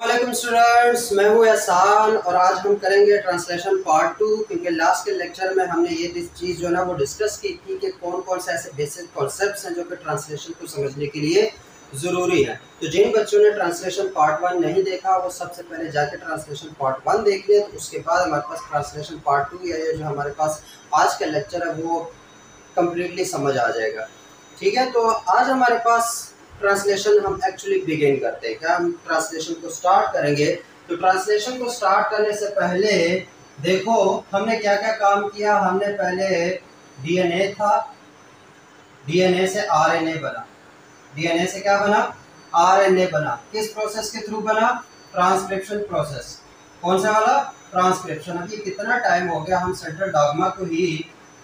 वालेकुम स्टूडेंट्स, मैं हूँ एहसान और आज हम करेंगे ट्रांसलेशन पार्ट 2। क्योंकि लास्ट के लेक्चर में हमने ये चीज़ जो है ना वो डिस्कस की थी कि कौन कौन से ऐसे बेसिक कॉन्सेप्ट्स हैं जो कि ट्रांसलेशन को समझने के लिए ज़रूरी है। तो जिन बच्चों ने ट्रांसलेशन पार्ट 1 नहीं देखा वो सबसे पहले जाके ट्रांसलेशन पार्ट 1 देख लें, तो उसके बाद हमारे पास ट्रांसलेशन पार्ट 2 या ये जो हमारे पास आज का लेक्चर है वो कम्प्लीटली समझ आ जाएगा। ठीक है, तो आज हमारे पास ट्रांसलेशन हम एक्चुअली बिगिन करते हैं। क्या हम ट्रांसलेशन को स्टार्ट करेंगे? तो ट्रांसलेशन को स्टार्ट करने से पहले देखो हमने क्या क्या काम किया। हमने पहले डीएनए था, डीएनए से आरएनए बना, डीएनए से क्या बना? आरएनए बना। किस प्रोसेस के थ्रू बना? Transcription process. कौन सा वाला? ट्रांसक्रिप्शन। अभी कितना टाइम हो गया हम सेंट्रल डॉग्मा को ही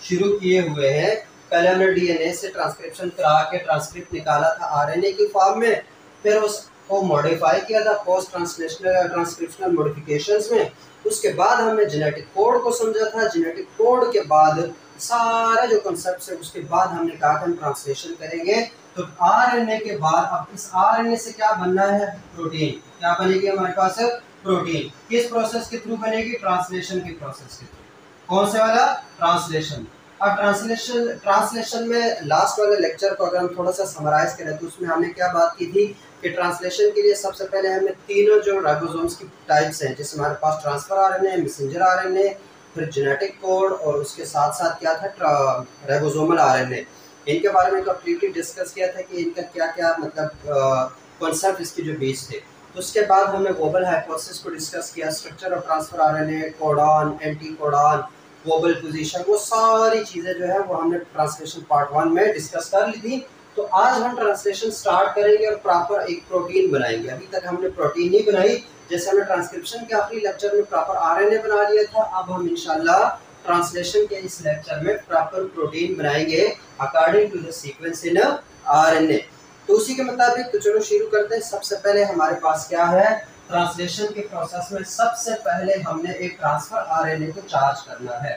शुरू किए हुए हैं। पहले हमने डीएनए से ट्रांसक्रिप्शन करा के ट्रांसक्रिप्ट निकाला था आरएनए की फॉर्म में, फिर उसको मॉडिफाई किया था पोस्ट ट्रांसलेशनल ट्रांसक्रिप्शनल मॉडिफिकेशंस में। उसके बाद हमने जेनेटिक कोड को समझा था। जेनेटिक कोड के बाद सारे जो कॉन्सेप्ट्स है उसके बाद हमने कहा कि हम ट्रांसलेशन करेंगे। तो आरएनए के बाद अब इस आरएनए से क्या बनना है? प्रोटीन। क्या बनेगी हमारे पास? प्रोटीन। किस प्रोसेस के थ्रू बनेगी? ट्रांसलेशन के प्रोसेस के थ्रू। कौन से वाला? ट्रांसलेशन। अब ट्रांसलेशन में लास्ट वाले लेक्चर को अगर हम थोड़ा सा समराइज करें तो उसमें हमने क्या बात की थी कि ट्रांसलेशन के लिए सबसे पहले हमें तीनों जो राइबोसोम्स की टाइप्स हैं, जैसे हमारे पास ट्रांसफर आरएनए, मैसेंजर आरएनए, फिर जेनेटिक कोड और उसके साथ साथ क्या था? Ribosomal RNA. इनके बारे में कंप्लीटली डिस्कस किया था कि इनका क्या क्या मतलब कॉन्सेप्ट इसके जो बेस थे। तो उसके बाद हमने वोबल हाइपोथेसिस को डिस्कस किया, structure of transfer RNA, codon, anti codon, wobble position, वो सारी चीज़ें जो है वो हमने ट्रांसलेशन पार्ट 1 में डिस्कस कर ली थी। तो आज हम ट्रांसलेशन स्टार्ट करेंगे और प्रॉपर एक प्रोटीन बनाएंगे। अभी तक हमने प्रोटीन नहीं बनाई, जैसे हमने ट्रांसक्रिप्शन के आखिरी लेक्चर में प्रॉपर आरएनए बना लिया था। अब हम इंशाल्लाह ट्रांसलेशन के इस लेक्चर में प्रॉपर प्रोटीन बनाएंगे according to the sequence in RNA. तो उसी के मुताबिक तो चलो शुरू करते हैं। सबसे पहले हमारे पास क्या है? ट्रांसलेशन के प्रोसेस में सबसे पहले हमने एक ट्रांसफर आरएनए को चार्ज करना है।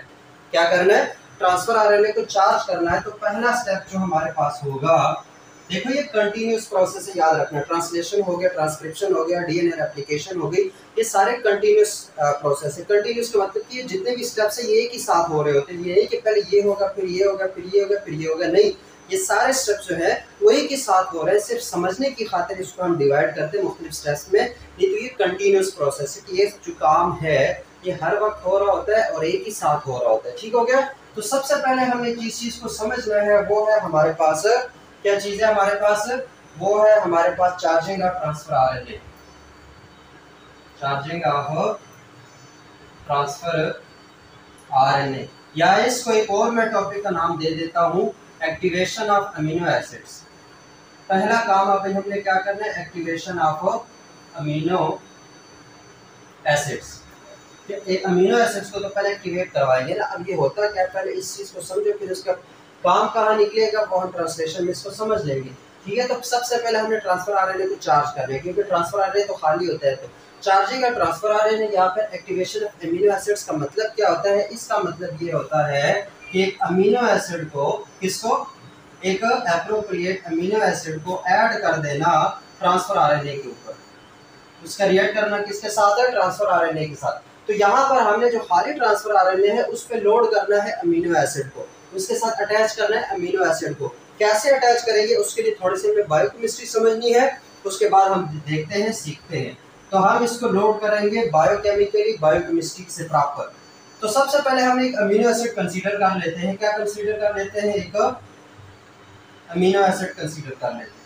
क्या करना है? ट्रांसफर आरएनए को चार्ज करना है। तो पहला स्टेप जो हमारे पास होगा, देखो ये कंटिन्यूस प्रोसेस है, याद रखना। ट्रांसलेशन हो गया, ट्रांसक्रिप्शन हो गया, डीएनए रेप्लिकेशन हो गई, ये सारे कंटिन्यूस प्रोसेस है। कंटिन्यूस का मतलब कि जितने भी स्टेप्स है ये एक ही साथ हो रहे होते हैं। ये नहीं कि पहले ये होगा फिर ये होगा फिर ये होगा फिर ये होगा, नहीं, ये सारे स्टेप्स जो है वो एक ही साथ हो रहे हैं। सिर्फ समझने की खातिर इसको हम डिवाइड करते हैं मुख्तलिफ स्टेप्स में। नहीं तो ये कंटिन्यूस प्रोसेस है कि ये जो काम है ये हर वक्त हो रहा होता है और एक ही साथ हो रहा होता है। ठीक हो गया? तो सबसे पहले हमें जिस चीज को समझना है वो है हमारे पास क्या चीज है? हमारे पास वो है हमारे पास charging of transfer RNA. Charging of transfer RNA, या इसको एक और मैं टॉपिक का नाम दे देता हूं, एक्टिवेशन ऑफ अमीनो एसिड्स। पहला काम अभी हमने क्या करना है? Activation of amino acids. Amino acids को तो पहले एक्टिवेट करवाएंगे ना। अब ये होता क्या, पहले इस चीज को समझो, फिर उसका काम कहाँ निकलेगा वो हम ट्रांसलेशन में इसको समझ लेंगे। ठीक है, तो सबसे पहले हमने ट्रांसफर आरएनए को चार्ज करना है, क्योंकि ट्रांसफर आरएनए तो खाली होता है। तो चार्जिंग और ट्रांसफर आरएनए या फिर एक्टिवेशन ऑफ अमीनो एसिड्स का मतलब क्या होता है? इसका मतलब ये होता है कि एक अमीनो एसिड को, किसको? एक एप्रोप्रिएट अमीनो एसिड को ऐड कर देना ट्रांसफर आरएनए के ऊपर। उसका रिएक्ट करना किसके साथ है? ट्रांसफर आरएनए के साथ। तो यहाँ पर हमने जो खाली ट्रांसफर आरएनए है उस पर लोड करना है अमीनो एसिड को, उसके साथ अटैच करना है अमीनो एसिड को। कैसे अटैच करेंगे उसके लिए थोड़ी सी हमें बायोकेमिस्ट्री समझनी है, उसके बाद हम देखते हैं, सीखते हैं। तो हम इसको लोड करेंगे बायोकेमिकली, बायोकेमिस्ट्री से प्रॉपर। तो सबसे पहले हम एक अमीनो एसिड कंसीडर कर लेते हैं। क्या कंसीडर कर लेते हैं? एक अमीनो एसिड कंसीडर कर लेते हैं।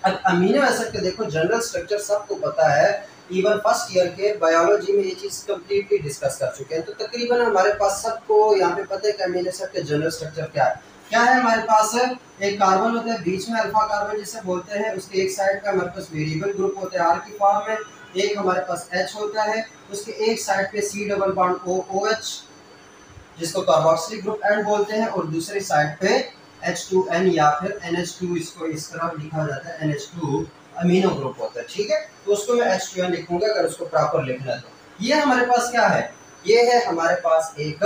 अब अमीनो एसिड का देखो जनरल स्ट्रक्चर सबको पता है, इवन फर्स्ट ईयर के बायोलॉजी में ये चीज कंप्लीटली डिस्कस कर चुके हैं। तो तकरीबन हमारे पास सबको यहाँ पे पता है कि अमीनो एसिड का जनरल स्ट्रक्चर क्या है। क्या है हमारे पास? एक कार्बन होता है, बीच में अल्फा कार्बन जिसे बोलते हैं, उसके एक साइड का हमारे पास वेरिएबल ग्रुप होता है आर की फॉर्म में, एक हमारे पास H होता है, उसके एक साइड पे C डबल बॉन्ड OH जिसको कार्बोक्सिलिक ग्रुप एंड बोलते हैं, और दूसरी साइड पे H2N या फिर NH2, इसको इस तरह लिखा जाता है NH2 अमीनो ग्रुप होता है। ठीक है, तो उसको मैं H2N लिखूंगा अगर उसको प्रॉपर लिखना है। तो ये हमारे पास क्या है? ये है हमारे पास एक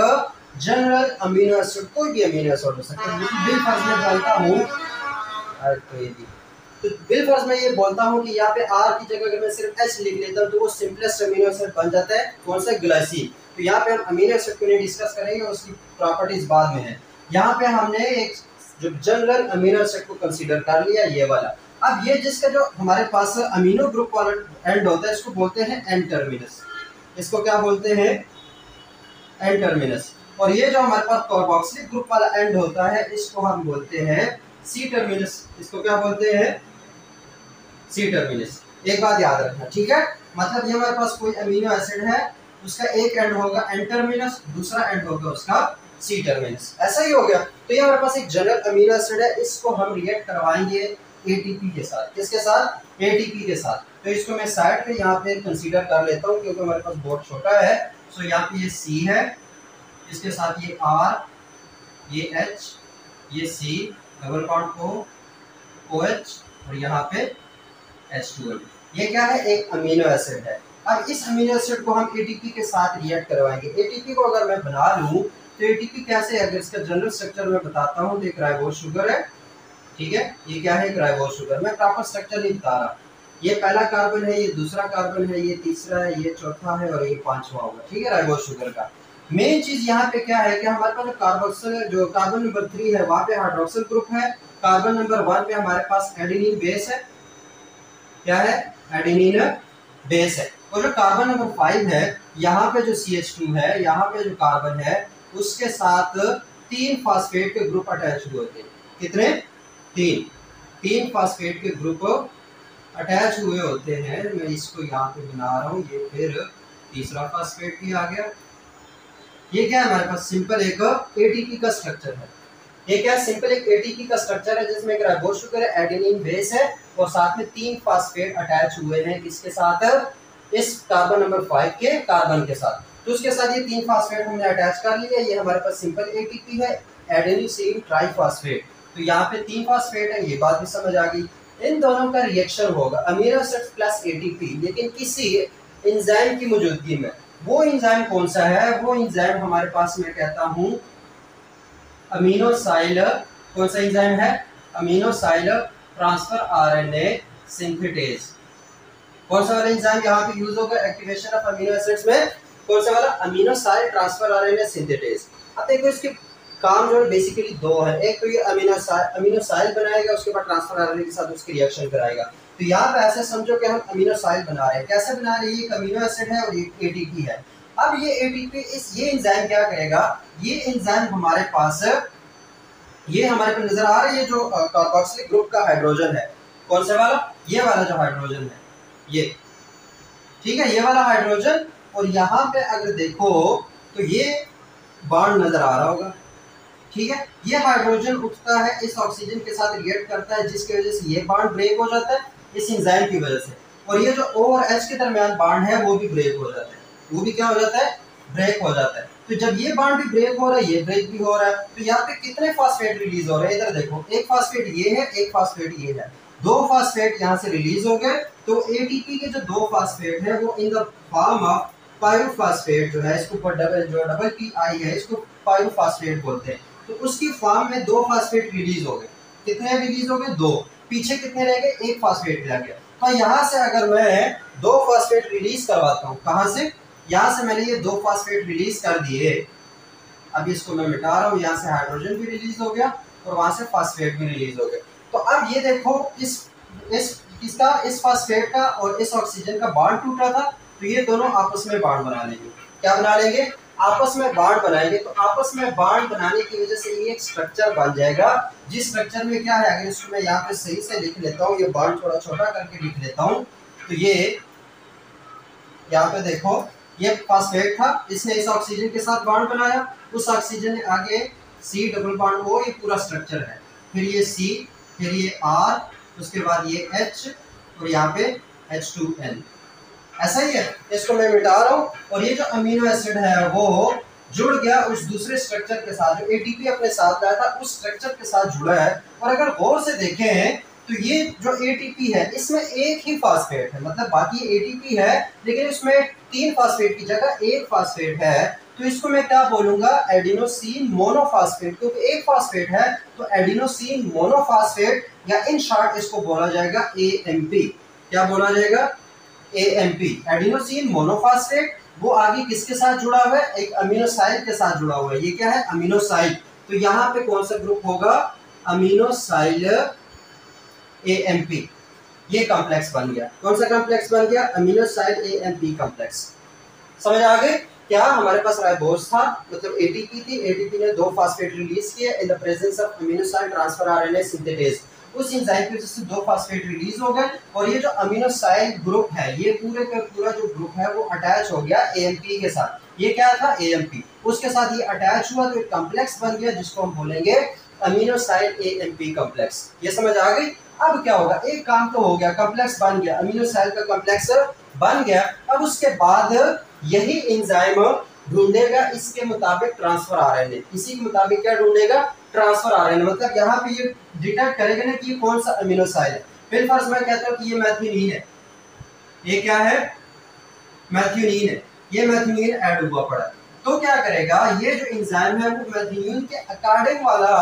जनरल अमीनो एसिड। कोई भी अमीनो एसिड हो सकता है, लेकिन बिल फर्ज में जानता हूँ तो बिलफर्ज मैं ये बोलता हूँ कि यहाँ पे आर की जगह अगर मैं सिर्फ एच लिख लेता हूँ तो वो सिंपलेस्ट अमीनो एसिड बन जाता है, कौन सा, ग्लाइसिन। तो यहाँ पे हम अमीनो एसिड को नहीं डिस्कस करेंगे, उसकी प्रॉपर्टीज बाद में है। यहाँ पे हमने एक जो जनरल अमीनो एसिड को कंसीडर कर लिया, ये वाला। अब ये जिसका जो हमारे पास अमीनो ग्रुप वाला एंड होता है इसको बोलते हैं एन टर्मिनस। इसको क्या बोलते हैं, एन टर्मिनस। और ये जो हमारे पास कार्बोक्सिलिक ग्रुप वाला एंड होता है इसको हम बोलते हैं सी टर्मिनस। इसको क्या बोलते हैं, सी टर्मिनस। एक बात याद रखना, ठीक है, मतलब ये हमारे पास कोई अमीनो एसिड है, उसका एक एंड होगा एन टर्मिनस, दूसरा एंड होगा उसका सी टर्मिनस, ऐसा ही हो गया। तो ये हमारे पास एक जनरल अमीनो एसिड है, इसको हम रिएक्ट करवाएंगे एटीपी के साथ। किसके साथ, एटीपी के साथ। तो इसको मैं साइड पे यहाँ पे कंसीडर कर लेता हूँ क्योंकि हमारे पास बहुत छोटा है। सो यहाँ पे ये सी है, इसके साथ ये आर, ये एच, ये सी, डबल बॉन्ड ओ एच, और यहाँ पे H2O। ये क्या है, एक अमीनो एसिड है। अब इस अमीनो एसिड को हम एटीपी के साथ रिएक्ट करवाएंगे। एटीपी को अगर मैं बना लूँ तो एटीपी कैसे, अगर इसका जनरल स्ट्रक्चर मैं बताता हूँ तो एक राइबोस शुगर है, ठीक है, ये क्या है, राइबोस शुगर। मैं प्रॉपर स्ट्रक्चर नहीं बता रहा, ये पहला कार्बन है, ये दूसरा कार्बन है, ये तीसरा है, ये चौथा है और ये पांचवा होगा, ठीक है, राइबोस शुगर का। मेन चीज यहाँ पे क्या है कि हमारे पास जो कार्बन नंबर 3 है वहाँ पे हाइड्रोक्सिल ग्रुप है, कार्बन नंबर 1 पे हमारे पास एडेनिन बेस है, क्या है, एडेनिन बेस है। और जो कार्बन नंबर 5 है यहाँ पे जो CH2 है, यहाँ पे जो कार्बन है उसके साथ 3 फास्फेट के ग्रुप अटैच हुए होते हैं। कितने, 3 फास्फेट के ग्रुप अटैच हुए होते हैं। मैं इसको यहाँ पे बना रहा हूँ, ये फिर तीसरा फास्फेट भी आ गया। ये क्या है, हमारे पास सिंपल एक एटीपी का स्ट्रक्चर है। ये क्या है, सिंपल एक एटीपी का स्ट्रक्चर है जिसमें एक राइबोस शुगर है, एडेनिन बेस है और साथ में 3 फास्फेट अटैच हुए हैं। किसके साथ, इस कार्बन नंबर 5 के कार्बन के साथ। तो उसके साथ ये 3 फास्फेट हमने अटैच कर लिया। ये हमारे पास सिंपल एटीपी है, एडेनोसिन ट्राइफॉस्फेट। तो यहाँ पे 3 फास्फेट है, ये बात भी समझ आ गई। इन दोनों का रिएक्शन होगा अमीनो एसिड प्लस एटीपी, लेकिन किसी एंजाइम की मौजूदगी में। वो एंजाइम कौन सा है, वो एंजाइम हमारे पास मैं कहता हूँ अमीनोसाइल। कौन सा एंजाइम है, अमीनोसाइल ट्रांसफर आरएनए सिंथेटेज। कौन सा वाला एंजाइम यहाँ पे यूज होगा एक्टिवेशन ऑफ अमीनो एसिड्स में, कौन सा वाला, अमीनोसाइल ट्रांसफर आरएनए सिंथेटेज। अब देखो इसके काम जो है बेसिकली 2 है। एक तो ये अमीनोसाइल बनाएगा, उसके बाद ट्रांसफर आरएनए के साथ उसकी रिएक्शन कराएगा। तो यहाँ पे ऐसे समझो कि हम अमीनोसाइल बना रहे हैं। कैसे बना रहे हैं, ये एक अमीनो एसिड है और ये एटीपी है। अब ये एटीपी ये एंजाइम क्या करेगा, ये एंजाइम हमारे पास, ये हमारे पे नजर आ रहा है, ये जो कार्बोक्सिलिक ग्रुप का हाइड्रोजन है, कौन सा वाला, ये वाला जो हाइड्रोजन है, ये, ठीक है, ये वाला हाइड्रोजन। और यहाँ पे अगर देखो तो ये बॉन्ड नजर आ रहा होगा, ठीक है। ये हाइड्रोजन उठता है, इस ऑक्सीजन के साथ रिएक्ट करता है, जिसकी वजह से ये बॉन्ड ब्रेक हो जाता है इस एंजाइम की वजह से। और ये जो O और H के दरमियान बॉन्ड है वो भी ब्रेक हो जाता है, वो भी क्या हो जाता है, ब्रेक हो जाता है। तो जब ये बॉन्ड भी ब्रेक हो रहा है, ये ब्रेक भी हो रहा है, तो यहाँ पे कितने फास्फेट रिलीज हो रहे हैं, इधर देखो, एक फास्फेट ये है, एक फास्फेट ये है, 2 फास्फेट यहाँ से रिलीज हो गए। तो एटीपी के जो 2 फास्फेट है वो in the form of pyrophosphate जो है, इसको डबल PI है, इसको पायरोफॉस्फेट बोलते हैं। तो उसकी फॉर्म में 2 फास्फेट रिलीज हो गए। कितने रिलीज हो गए, 2। पीछे कितने रह गए, 1 फास्फेट रह गया। तो यहाँ से अगर मैं 2 फास्फेट रिलीज करवाता हूँ, कहाँ से, यहाँ से मैंने ये 2 फास्फेट रिलीज कर दिए। अब इसको मैं मिटा रहा हूँ, यहाँ से हाइड्रोजन भी रिलीज हो गया और वहां से फास्फेट भी रिलीज हो गया। तो अब ये देखो इस फास्फेट का और इस ऑक्सीजन का बॉन्ड टूटा था, तो ये दोनों आपस में बॉन्ड बना लेंगे। क्या बना लेंगे, आपस में बॉन्ड बनाएंगे। तो आपस में बॉन्ड बनाने की वजह से ये एक स्ट्रक्चर बन जाएगा, जिस स्ट्रक्चर में क्या है, अगर इसको मैं यहाँ पे सही से लिख लेता हूँ, ये बॉन्ड थोड़ा छोटा करके लिख लेता हूँ, तो ये यहाँ पे देखो, ये फास्फेट था, इसने इस ऑक्सीजन के साथ बॉन्ड बनाया, उस ऑक्सीजन ने आगे C डबल बॉन्ड O, ये पूरा स्ट्रक्चर है। फिर ये C, फिर ये R, उसके बाद ये H और यहाँ पे H2N, ऐसा ही है। इसको मैं मिटा रहा हूँ और ये जो अमीनो एसिड है वो जुड़ गया उस दूसरे स्ट्रक्चर के साथ, जो एटीपी अपने साथ लाया था उस स्ट्रक्चर के साथ जुड़ा है। और अगर गौर से देखें तो ये जो एटीपी है इसमें एक ही फास्फेट है, मतलब बाकी एटीपी है लेकिन इसमें 3 फास्फेट की जगह 1 फास्फेट है। तो इसको मैं क्या बोलूंगा, एडिनोसिन मोनोफॉस्फेट, क्योंकि एक फॉस्फेट है तो एडिनोसिन मोनोफॉस्फेट, या इन शॉर्ट इसको बोला जाएगा AMP। क्या बोला जाएगा, AMP, एडिनोसिन मोनोफॉस्फेट। वो आगे किसके साथ जुड़ा हुआ है, एक अमीनोसाइड के साथ जुड़ा हुआ है। ये क्या है, अमीनोसाइड। तो यहाँ पे कौन सा ग्रुप होगा, अमीनोसाइड AMP। ये कॉम्प्लेक्स बन गया। कौन सा कॉम्प्लेक्स बन गया, अमीनोसाइड AMP कॉम्प्लेक्स। समझ आ गई। क्या हमारे पास राइबोज था, मतलब एटीपी थी, एटीपी ने 2 फास्फेट रिलीज किए in the presence of aminoacyl transfer RNA synthetase. उस एंजाइम की वजह से 2 फास्फेट रिलीज हो गए और ये जो अमीनोसाइड ग्रुप है, ये पूरे का पूरा जो ग्रुप है वो अटैच हो गया AMP के साथ। ये क्या था, AMP, उसके साथ ये अटैच हुआ तो एक कॉम्प्लेक्स बन गया जिसको हम बोलेंगे अमीनोसाइड AMP कॉम्प्लेक्स। ये समझ आ गई। अब क्या होगा, एक काम तो हो गया, कॉम्प्लेक्स बन गया, अमीनोसाइड का कॉम्प्लेक्स बन गया। अब उसके बाद यही एंजाइम ढूंढेगा इसके मुताबिक ट्रांसफर आरएनए। इसी के मुताबिक क्या ढूंढेगा, ट्रांसफर आरएनए। मतलब यहाँ पे ये डिटेक्ट करेगा ना कि कौन सा अमीनोसाइड है। फिर फर्स्ट मैं कहता हूँ कि ये मैथियोनिन है, ये क्या है, मैथियोनिन है, ये मैथियोनिन ऐड हुआ पड़ा है। तो क्या करेगा, ये जो एंजाइम है वो मैथियोनिन के अकॉर्डिंग वाला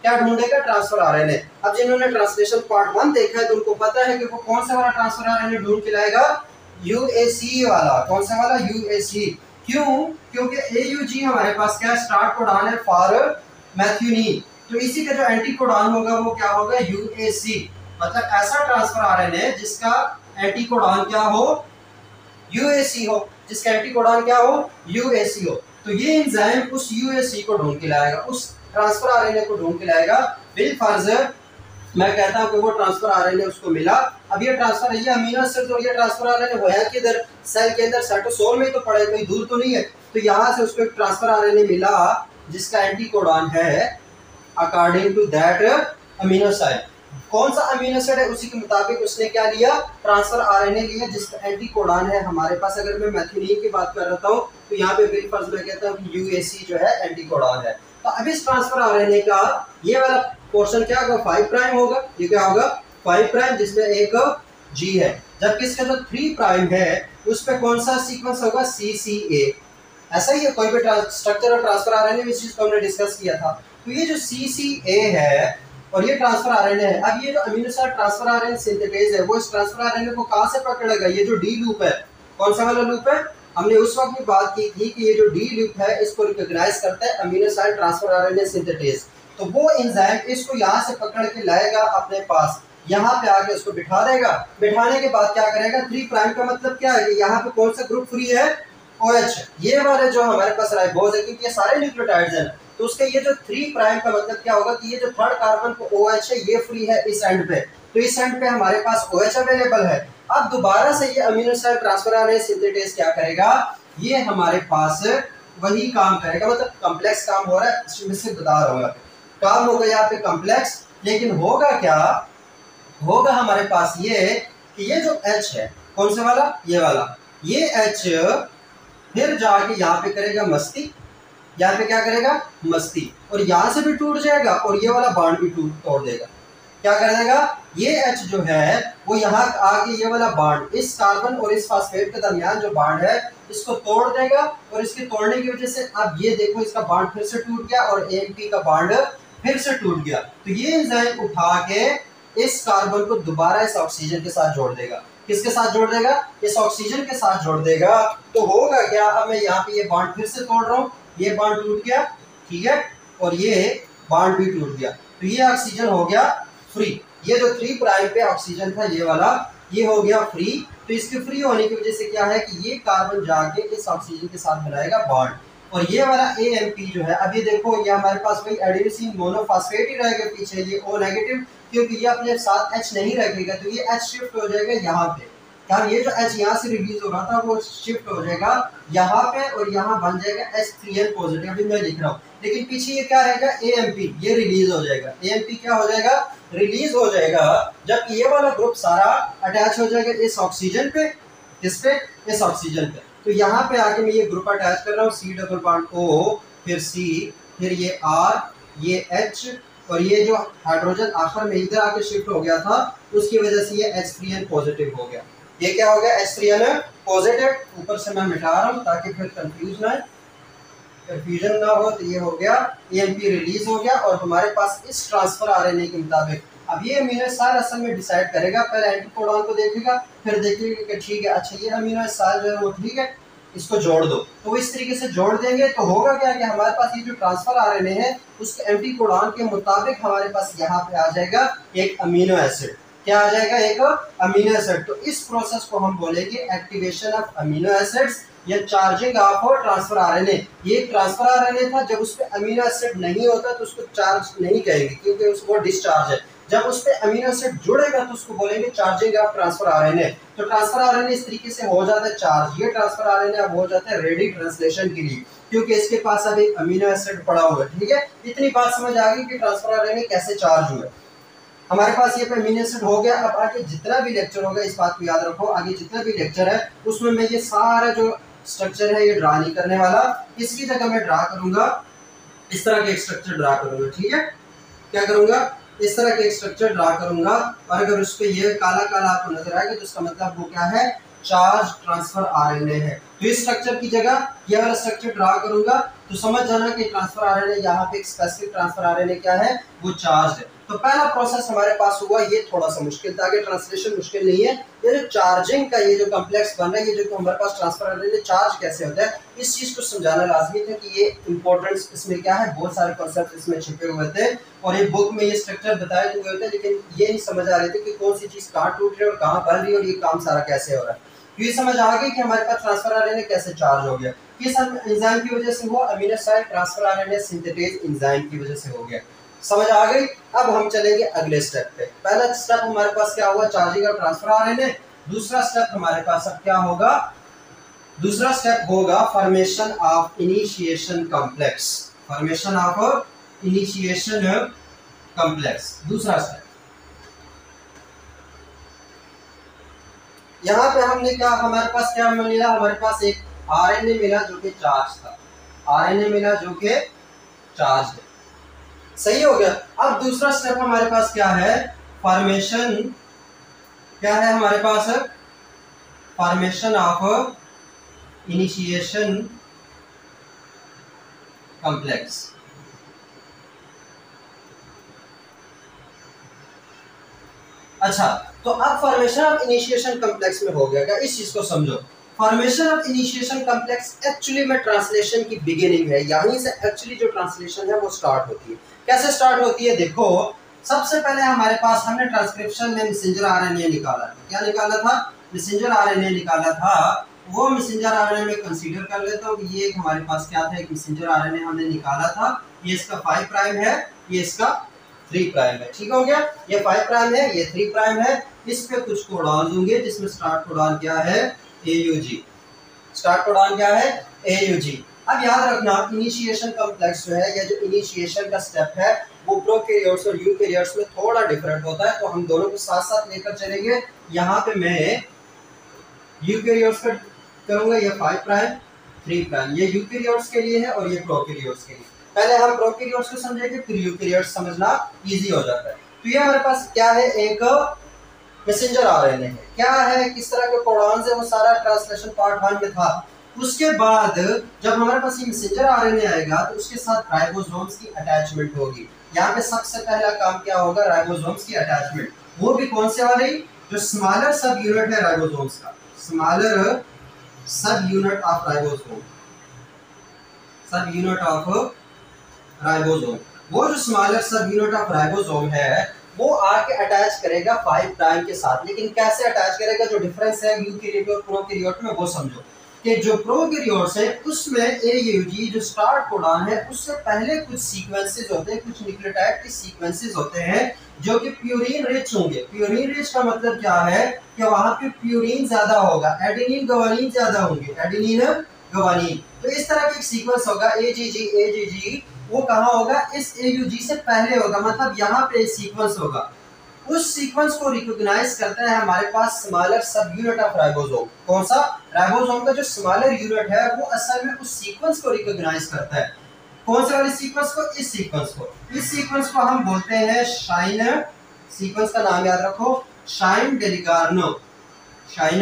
क्या ढूंढेगा, ट्रांसफर आरएनए। अब जिन्होंने ट्रांसलेशन पार्ट 1 देखा है तो उनको पता है कि वो कौन सा वाला ट्रांसफर आरएनए ढूंढ के लाएगा, UAC वाला। कौन सा वाला, UAC। क्यों, क्योंकि AUG हमारे पास क्या स्टार्ट कोडॉन है फॉर मैथियोनिन, तो इसी का जो एंटी कोडॉन होगा वो क्या होगा, UAC। मतलब ऐसा ट्रांसफर आरएनए जिसका एंटी कोडॉन क्या हो, UAC हो, जिसका एंटी कोडॉन क्या हो, UAC हो। तो ये एंजाइम उस UAC को ढूंढ के लाएगा, उस ट्रांसफर आरएनए को ढूंढ के लाएगा। बिल फर्ज मैं कहता हूं कि वो ट्रांसफर आरएनए उसको मिला। अब ये ट्रांसफर, ये अमीनो एसिड और ये ट्रांसफर आरएनए होया किधर, सेल के अंदर, साइटोसोल में तो पड़े, कोई दूर तो नहीं है। तो यहाँ से उसको एक ट्रांसफर आरएनए मिला जिसका एंटी कोडॉन है अकॉर्डिंग टू दैट अमीनोसाइड। कौन सा अमीनो एसिड है उसी के मुताबिक उसने क्या लिया, ट्रांसफर आरएनए लिया जिसका एंटी कोडॉन है हमारे पास। अगर मैं मैथियोनिन की बात कर रहा हूँ तो यहाँ पे बिल फर्ज मैं कहता हूँ कि UAC जो है एंटी कोडॉन है। तो अब इस ट्रांसफर आरएनए का ये वाला पोर्शन क्या होगा, 5 प्राइम होगा। ये क्या होगा, 5 प्राइम, जिसमें एक G है। जबकि इसका जो 3 प्राइम है उस पे कौन सा सीक्वेंस होगा, CCA। ऐसा ही है, कोई भी स्ट्रक्चर और ट्रांसफर आरएनए में इस चीज को हमने डिस्कस किया था। तो ये जो CCA है और ये ट्रांसफर आरएनए है। अब ये जो अमीनोसाइड ट्रांसफर आरएनए सिंथेटेज है वो इस ट्रांसफर आरएनए को कहां से पकड़ेगा, ये जो D लूप है, कौन सा वाला लूप है, हमने उस वक्त भी बात की थी कि ये जो D लूप है इसको रिकॉग्नाइज करता है अमीनोसाइड ट्रांसफर आरएनए सिंथेटेज। तो वो एंजाइम इसको यहाँ से पकड़ के लाएगा अपने पास, यहाँ पे आके उसको बिठा देगा। बिठाने के बाद क्या करेगा, 3 प्राइम का मतलब क्या है, यहाँ पे कौन सा ग्रुप फ्री है, OH। ये वाले जो हमारे पास राइबोज है, क्योंकि ये सारे न्यूक्लियोटाइड्स हैं, तो उसके ये जो 3 प्राइम का मतलब क्या होगा कि ये जो 3rd कार्बन को OH है ये फ्री है इस एंड पे। तो इस एंड पे हमारे पास OH अवेलेबल है। अब दोबारा से ये अमीनोसाइड ट्रांसफर आरएनए सिंथेटेज क्या करेगा, ये हमारे पास वही काम करेगा। मतलब कॉम्प्लेक्स काम हो रहा है, इसमें से बता रहा हूँ, काम होगा यहाँ पे कॉम्प्लेक्स। लेकिन होगा क्या, होगा हमारे पास ये कि ये जो H है, कौन सा वाला, ये वाला, ये H फिर जाके यहाँ पे करेगा मस्ती, यहाँ पे क्या करेगा, मस्ती, और यहाँ से भी टूट जाएगा और ये वाला बॉन्ड भी तोड़ देगा। क्या कर देगा, ये H जो है वो यहाँ आके ये वाला बॉन्ड, इस कार्बन और इस फास्फेट के दरमियान जो बॉन्ड है इसको तोड़ देगा। और इसके तोड़ने की वजह से अब ये देखो इसका बॉन्ड फिर से टूट गया और AMP का बॉन्ड फिर से टूट गया। तो ये एंजाइम उठा के इस कार्बन को दोबारा इस ऑक्सीजन के साथ जोड़ देगा। किसके साथ जोड़ देगा, इस ऑक्सीजन के साथ जोड़ देगा। तो होगा क्या, अब मैं यहाँ पे ये बॉन्ड फिर से तोड़ रहा हूँ, ये बॉन्ड टूट गया, ठीक है, और ये बॉन्ड भी टूट गया। तो ये ऑक्सीजन हो गया फ्री। ये जो 3 प्राइम पे ऑक्सीजन था ये वाला, ये हो गया फ्री। तो इसके फ्री होने की वजह से क्या है कि ये कार्बन जाके इस ऑक्सीजन के साथ बनाएगा बॉन्ड। और ये वाला AMP जो है, अभी देखो ये हमारे पास वही एडिनोसिन मोनोफॉस्फेट ही रहेगा पीछे, ये O नेगेटिव, क्योंकि ये अपने साथ H नहीं रखेगा तो ये H शिफ्ट हो जाएगा यहाँ पे। क्या ये जो H यहाँ से रिलीज हो रहा था वो शिफ्ट हो जाएगा यहाँ पे और यहाँ बन जाएगा H3N पॉजिटिव। अभी मैं लिख रहा हूँ, लेकिन पीछे ये क्या रहेगा, AMP, ये रिलीज हो जाएगा। AMP क्या हो जाएगा, रिलीज हो जाएगा, जब ये वाला ग्रुप सारा अटैच हो जाएगा इस ऑक्सीजन पे, किस पे, इस ऑक्सीजन पे। तो यहाँ पे आके मैं ये ग्रुप अटैच कर रहा हूँ, C डबल बॉन्ड O, फिर C, फिर ये R, ये H, और ये जो हाइड्रोजन आखिर में इधर आके शिफ्ट हो गया था उसकी वजह से ये H3N पॉजिटिव हो गया। ये क्या हो गया, H3N पॉजिटिव। ऊपर से मैं मिटा रहा हूँ ताकि फिर कंफ्यूज ना है। परफ्यूजन ना हो तो ये हो गया AMP रिलीज हो गया और हमारे पास इस ट्रांसफर RNA के मुताबिक अब ये अमीनो एसिड असल में डिसाइड करेगा, पहले एंटीकोडॉन को देखेगा, फिर देखेगा कि ठीक है अच्छा ये अमीनो एसिड जो है वो ठीक है, इसको जोड़ दो। तो वो इस तरीके से जोड़ देंगे तो होगा क्या कि हमारे पास ये जो ट्रांसफर RNA है उसके एंटीकोडॉन के मुताबिक हमारे पास यहाँ पे आ जाएगा एक अमीनो एसिड। क्या आ जाएगा? एक अमीनो एसिड। तो इस प्रोसेस को हम बोलेंगे एक्टिवेशन ऑफ अमीनो एसिड्स या चार्जिंग ऑफ ट्रांसफर RNA। ये ट्रांसफर RNA था, जब उस पर अमीनो एसिड नहीं होता तो उसको चार्ज नहीं कहेंगे क्योंकि उसको डिस्चार्ज है। जब उस पे अमीनो एसिड जुड़ेगा तो उसको बोलेंगे चार्जिंग ऑफ ट्रांसफर RNA। तो ट्रांसफर RNA इस तरीके से हो जाता है चार्ज। ये ट्रांसफर RNA अब हो जाता है रेडी ट्रांसलेशन के लिए क्योंकि इसके पास अब एक अमीनो एसिड पड़ा हुआ है। ठीक है, इतनी बात समझ आ गई कि ट्रांसफर RNA कैसे चार्ज हुआ। हमारे पास ये अमीनो एसिड हो गया। अब आगे जितना भी लेक्चर होगा इस बात को याद रखो, आगे जितना भी लेक्चर है उसमें मैं ये सारा जो स्ट्रक्चर है ये ड्रा नहीं करने वाला, इसकी जगह मैं ड्रा करूंगा इस तरह के एक स्ट्रक्चर ड्रा करूंगा। ठीक है, क्या करूंगा? इस तरह के एक स्ट्रक्चर ड्रा करूंगा और अगर उस पे ये काला काला आपको नजर आएगा तो उसका मतलब वो क्या है? चार्ज ट्रांसफर RNA है। तो इस स्ट्रक्चर की जगह ये वाला स्ट्रक्चर ड्रा करूंगा तो समझ जाना कि ट्रांसफर RNA यहाँ पे एक स्पेसिफिक ट्रांसफर RNA क्या है? वो चार्ज है। तो पहला प्रोसेस हमारे पास हुआ, ये थोड़ा सा मुश्किल था, आगे ट्रांसलेशन मुश्किल नहीं है। ये जो चार्जिंग का ये जो कॉम्प्लेक्स बन रहा है, ये जो हमारे पास ट्रांसफर RNA चार्ज कैसे होता है, इस चीज को समझाना लाजमी था कि ये इंपॉर्टेंस इसमें क्या है, बहुत सारे कॉन्सेप्ट इसमें छिपे हुए थे और ये बुक में ये स्ट्रक्चर बताए हुए थे, लेकिन ये नहीं समझ आ रहे थे कि कौन सी चीज कहाँ टूट रही है और कहाँ बन रही है और ये काम सारा कैसे हो रहा है। तो ये समझ आ गई कि हमारे पास ट्रांसफर RNA कैसे चार्ज हो गया। किस एंजाइम की वजह से हुआ? Amino acid transfer RNA synthetase enzyme की वजह से हो गया। समझ आ गई? अब हम चलेंगे अगले स्टेप पे। पहला स्टेप हमारे पास क्या हुआ? चार्जिंग और ट्रांसफर RNA। दूसरा स्टेप हमारे पास अब क्या होगा? दूसरा स्टेप होगा formation of initiation complex. Formation of initiation complex दूसरा स्टेप। यहाँ पे हमने क्या, हमारे पास क्या मिला? हमारे पास एक RNA मिला जो कि चार्ज था। RNA मिला जो कि चार्ज है। सही हो गया। अब दूसरा स्टेप हमारे पास क्या है? फॉर्मेशन। क्या है हमारे पास? Formation of initiation complex. अच्छा, तो अब फॉर्मेशन ऑफ इनिशिएशन कॉम्प्लेक्स में हो गया क्या? इस चीज को समझो। Formation of initiation complex actually में ट्रांसलेशन की बिगिनिंग है। यहीं से एक्चुअली जो ट्रांसलेशन है वो स्टार्ट होती है। कैसे स्टार्ट होती है? देखो, सबसे पहले हमारे पास हमने ट्रांसक्रिप्शन में मैसेंजर RNA निकाला था। क्या निकाला था? मैसेंजर RNA निकाला था। वो मैसेंजर RNA में कंसीडर कर लेता हूँ कि ये हमारे पास क्या था, एक मैसेंजर RNA हमने निकाला था। ये इसका 5 प्राइम है, ये इसका 3 प्राइम है। ठीक हो गया, ये 5 प्राइम है, ये 3 प्राइम है। इस पे कुछ कोडॉन दूंगे जिसमें स्टार्ट कोडॉन क्या है? AUG। स्टार्ट कोडॉन क्या है? AUG। अब याद रखना इनिशिएशन कॉम्प्लेक्स जो है या जो इनिशिएशन का स्टेप है वो प्रोकैरियोट्स और यूकैरियोट्स में थोड़ा डिफरेंट होता है, तो हम दोनों को साथ साथ लेकर चलेंगे। यहाँ पे मैं यूकैरियोट्स का करूंगा, ये 5 प्राइम 3 प्राइम, ये यूकैरियोट्स के लिए है और ये प्रोकैरियोट्स के लिए। पहले हम प्रोकैरियोट्स को समझेंगे फिर यूकैरियोट्स समझना इजी हो जाता है। तो ये हमारे पास क्या है? एक मैसेंजर RNA है। क्या है, किस तरह के कोडॉन से, वो सारा ट्रांसलेशन पार्ट 1 में था। उसके बाद जब हमारे पास ये मैसेंजर RNA आएगा तो उसके साथ राइबोसोम्स की अटैचमेंट होगी। यहाँ पे सबसे पहला काम क्या होगा? राइबोसोम्स की अटैचमेंट। वो भी कौन से वाली? जो स्मॉलर सब यूनिट है राइबोसोम्स का, smaller subunit of ribosome. सब यूनिट ऑफ राइबोसोम, वो जो smaller subunit of ribosome है वो आके अटैच करेगा 5 प्राइम के साथ। लेकिन कैसे अटैच करेगा? जो डिफरेंस है यूकैरियोट और प्रोकैरियोट में वो समझो कि जो प्रोकैरियोट्स है उसमें AUG जो स्टार्ट कोडॉन है उससे पहले कुछ सीक्वेंसेस होते हैं, कुछ न्यूक्लियोटाइड के सीक्वेंसेस होते हैं जो कि प्यूरिन रिच होंगे। प्यूरिन रिच का मतलब क्या है? कि वहां पे प्यूरिन ज्यादा होगा, एडेनिन ग्वानिन ज्यादा होंगे, एडेनिन ग्वानिन। तो इस तरह की एक सीक्वेंस होगा AGG। वो कहाँ होगा? इस AUG से पहले होगा, मतलब यहाँ पे सीक्वेंस होगा। उस सीक्वेंस को रिकॉग्नाइज करता है हमारे पास smaller subunit of ribosome. कौन सा? राइबोसोम का जो स्मॉलर यूनिट है वो असल में उस सीक्वेंस को रिकॉग्नाइज करता है। कौन से वाले सीक्वेंस को? इस सीक्वेंस को। इस सीक्वेंस को हम बोलते हैं शाइन। सीक्वेंस का नाम याद रखो, Shine Dalgarno. Shine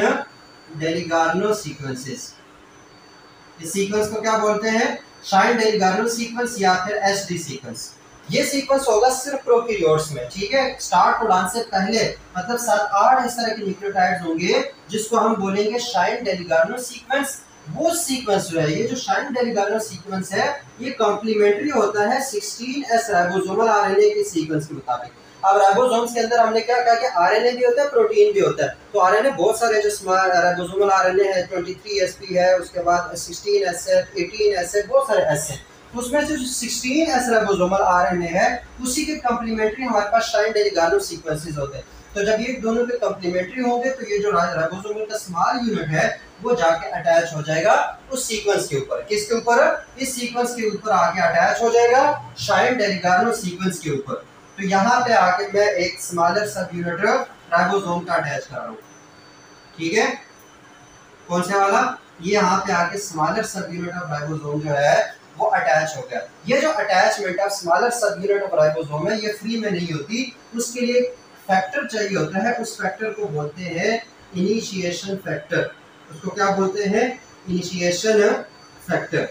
Dalgarno sequences. इस सीक्वेंस को क्या बोलते हैं? शाइन डेलिगार्नो सीक्वेंस या फिर एसडी सीक्वेंस। ये सीक्वेंस होगा सिर्फ प्रोकैरियोट्स में, ठीक है। स्टार्ट कोडॉन से पहले मतलब 7-8 इस तरह के न्यूक्लियोटाइड्स होंगे जिसको हम बोलेंगे शाइन डेलिगार्नो सीक्वेंस। वो सीक्वेंस जो है, ये जो शाइन डेलिगार्नो सीक्वेंस है, ये कॉम्प्लीमेंट्री होता है 16S राइबोसोमल आरएनए के सीक्वेंस के मुताबिक। अब राइबोसोम्स के अंदर हमने क्या कहा कि आरएनए भी होता है, प्रोटीन भी होता है। तो आरएनए बहुत सारे जो राइबोसोमल आरएनए है, 23SP है, उसके बाद 16S है, 18S है, बहुत सारे S हैं। तो उसमें से जो 16S राइबोसोमल आरएनए है, उसी के कॉम्प्लीमेंट्री हमारे पास शाइन डेलिगार्नो सीक्वेंसेस होते हैं। तो जब ये दोनों के कॉम्प्लीमेंट्री होंगे तो ये जो राइबोसोमल का स्मॉल यूनिट है वो जाके अटैच हो जाएगा उस सीक्वेंस के ऊपर। किसके ऊपर? इस सीक्वेंस के ऊपर आके अटैच हो जाएगा शाइन डेलिगार्नो सीक्वेंस के ऊपर। तो यहाँ पे आके मैं एक स्मॉलर सब यूनिट राइबोसोम का अटैच कर रहा हूँ, ठीक है। कौन से वाला? ये यहाँ पे आके smaller subunit of ribosome जो है वो अटैच हो गया। ये जो attachment of smaller subunit of ribosome है, ये फ्री में नहीं होती, उसके लिए फैक्टर चाहिए होता है। उस फैक्टर को बोलते हैं इनिशिएशन फैक्टर। उसको क्या बोलते हैं? Initiation factor.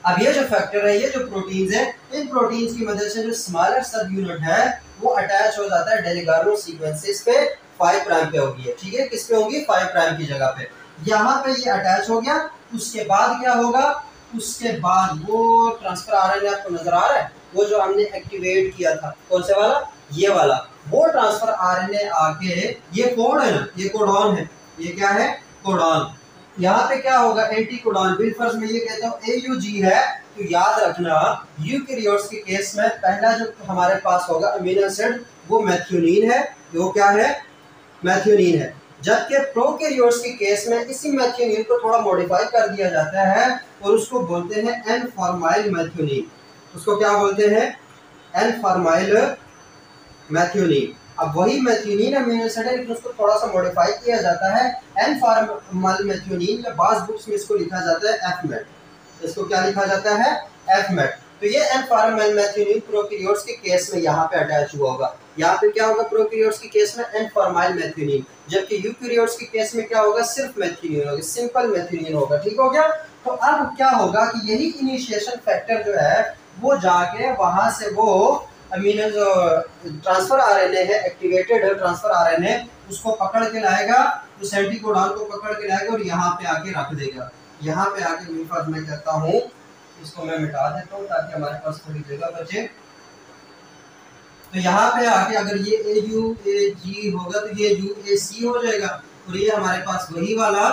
अब ये जो फैक्टर है, ये जो प्रोटीन्स है, इन प्रोटीन्स की मदद से जो स्मॉलर सब यूनिट है वो अटैच हो जाता है डेलिगार्नो सीक्वेंसेस पे 5 प्राइम पे होगी, ठीक है। किस पे होगी? 5 प्राइम की जगह पे। यहाँ पे ये अटैच हो गया। उसके बाद क्या होगा? उसके बाद वो ट्रांसफर आरएनए आपको नजर आ रहा है, वो जो हमने एक्टिवेट किया था, कौन से वाला? ये वाला। वो ट्रांसफर आरएनए आके, ये कोड है ना, ये कोडॉन है, ये क्या है? कोडॉन। यहाँ पे क्या होगा? Anti codon. बिलफर्ज में ये कहता हूँ AUG है, तो याद रखना यूकैरियोट्स के केस में पहला जो हमारे पास होगा अमीनो एसिड वो मेथियोनिन है। वो क्या है? मेथियोनिन है। जबकि प्रोकैरियोट्स के केस में इसी मेथियोनिन को थोड़ा मॉडिफाई कर दिया जाता है और उसको बोलते हैं एन फॉर्माइल मेथियोनिन। उसको क्या बोलते हैं? An formyl methionine. अब वही मेथियोनिन अमीनो एसिड है लेकिन उसको थोड़ा सा मॉडिफाई किया जाता है एन फॉर्माइल मेथियोनिन। या बास बुक्स में इसको लिखा जाता है एफमेट। इसको क्या लिखा जाता है? एफमेट। तो ये एन फॉर्माइल मेथियोनिन प्रोकैरियोट्स के केस में यहाँ पे अटैच हुआ होगा। यहाँ पे क्या होगा? प्रोकैरियोट्स के केस में एन फॉर्माइल मेथियोनिन, जबकि यूकैरियोट्स के केस में क्या होगा? सिर्फ मेथियोनिन होगा, सिंपल मेथियोनिन होगा, ठीक हो गया। तो अब क्या होगा कि यही इनिशिएशन फैक्टर जो है वो जाके वहां से वो अमीनो जो ट्रांसफर आरएनए है, एक्टिवेटेड ट्रांसफर आरएनए, उसको पकड़ के लाएगा, उस एंटीकोडॉन को पकड़ के लाएगा और यहाँ पे आके रख देगा। यहाँ पे आके मैं कहता हूँ, इसको मैं मिटा देता हूँ ताकि हमारे पास थोड़ी जगह बचे। तो यहाँ पे आके अगर ये AUAG होगा तो ये UAC हो जाएगा और ये हमारे पास वही वाला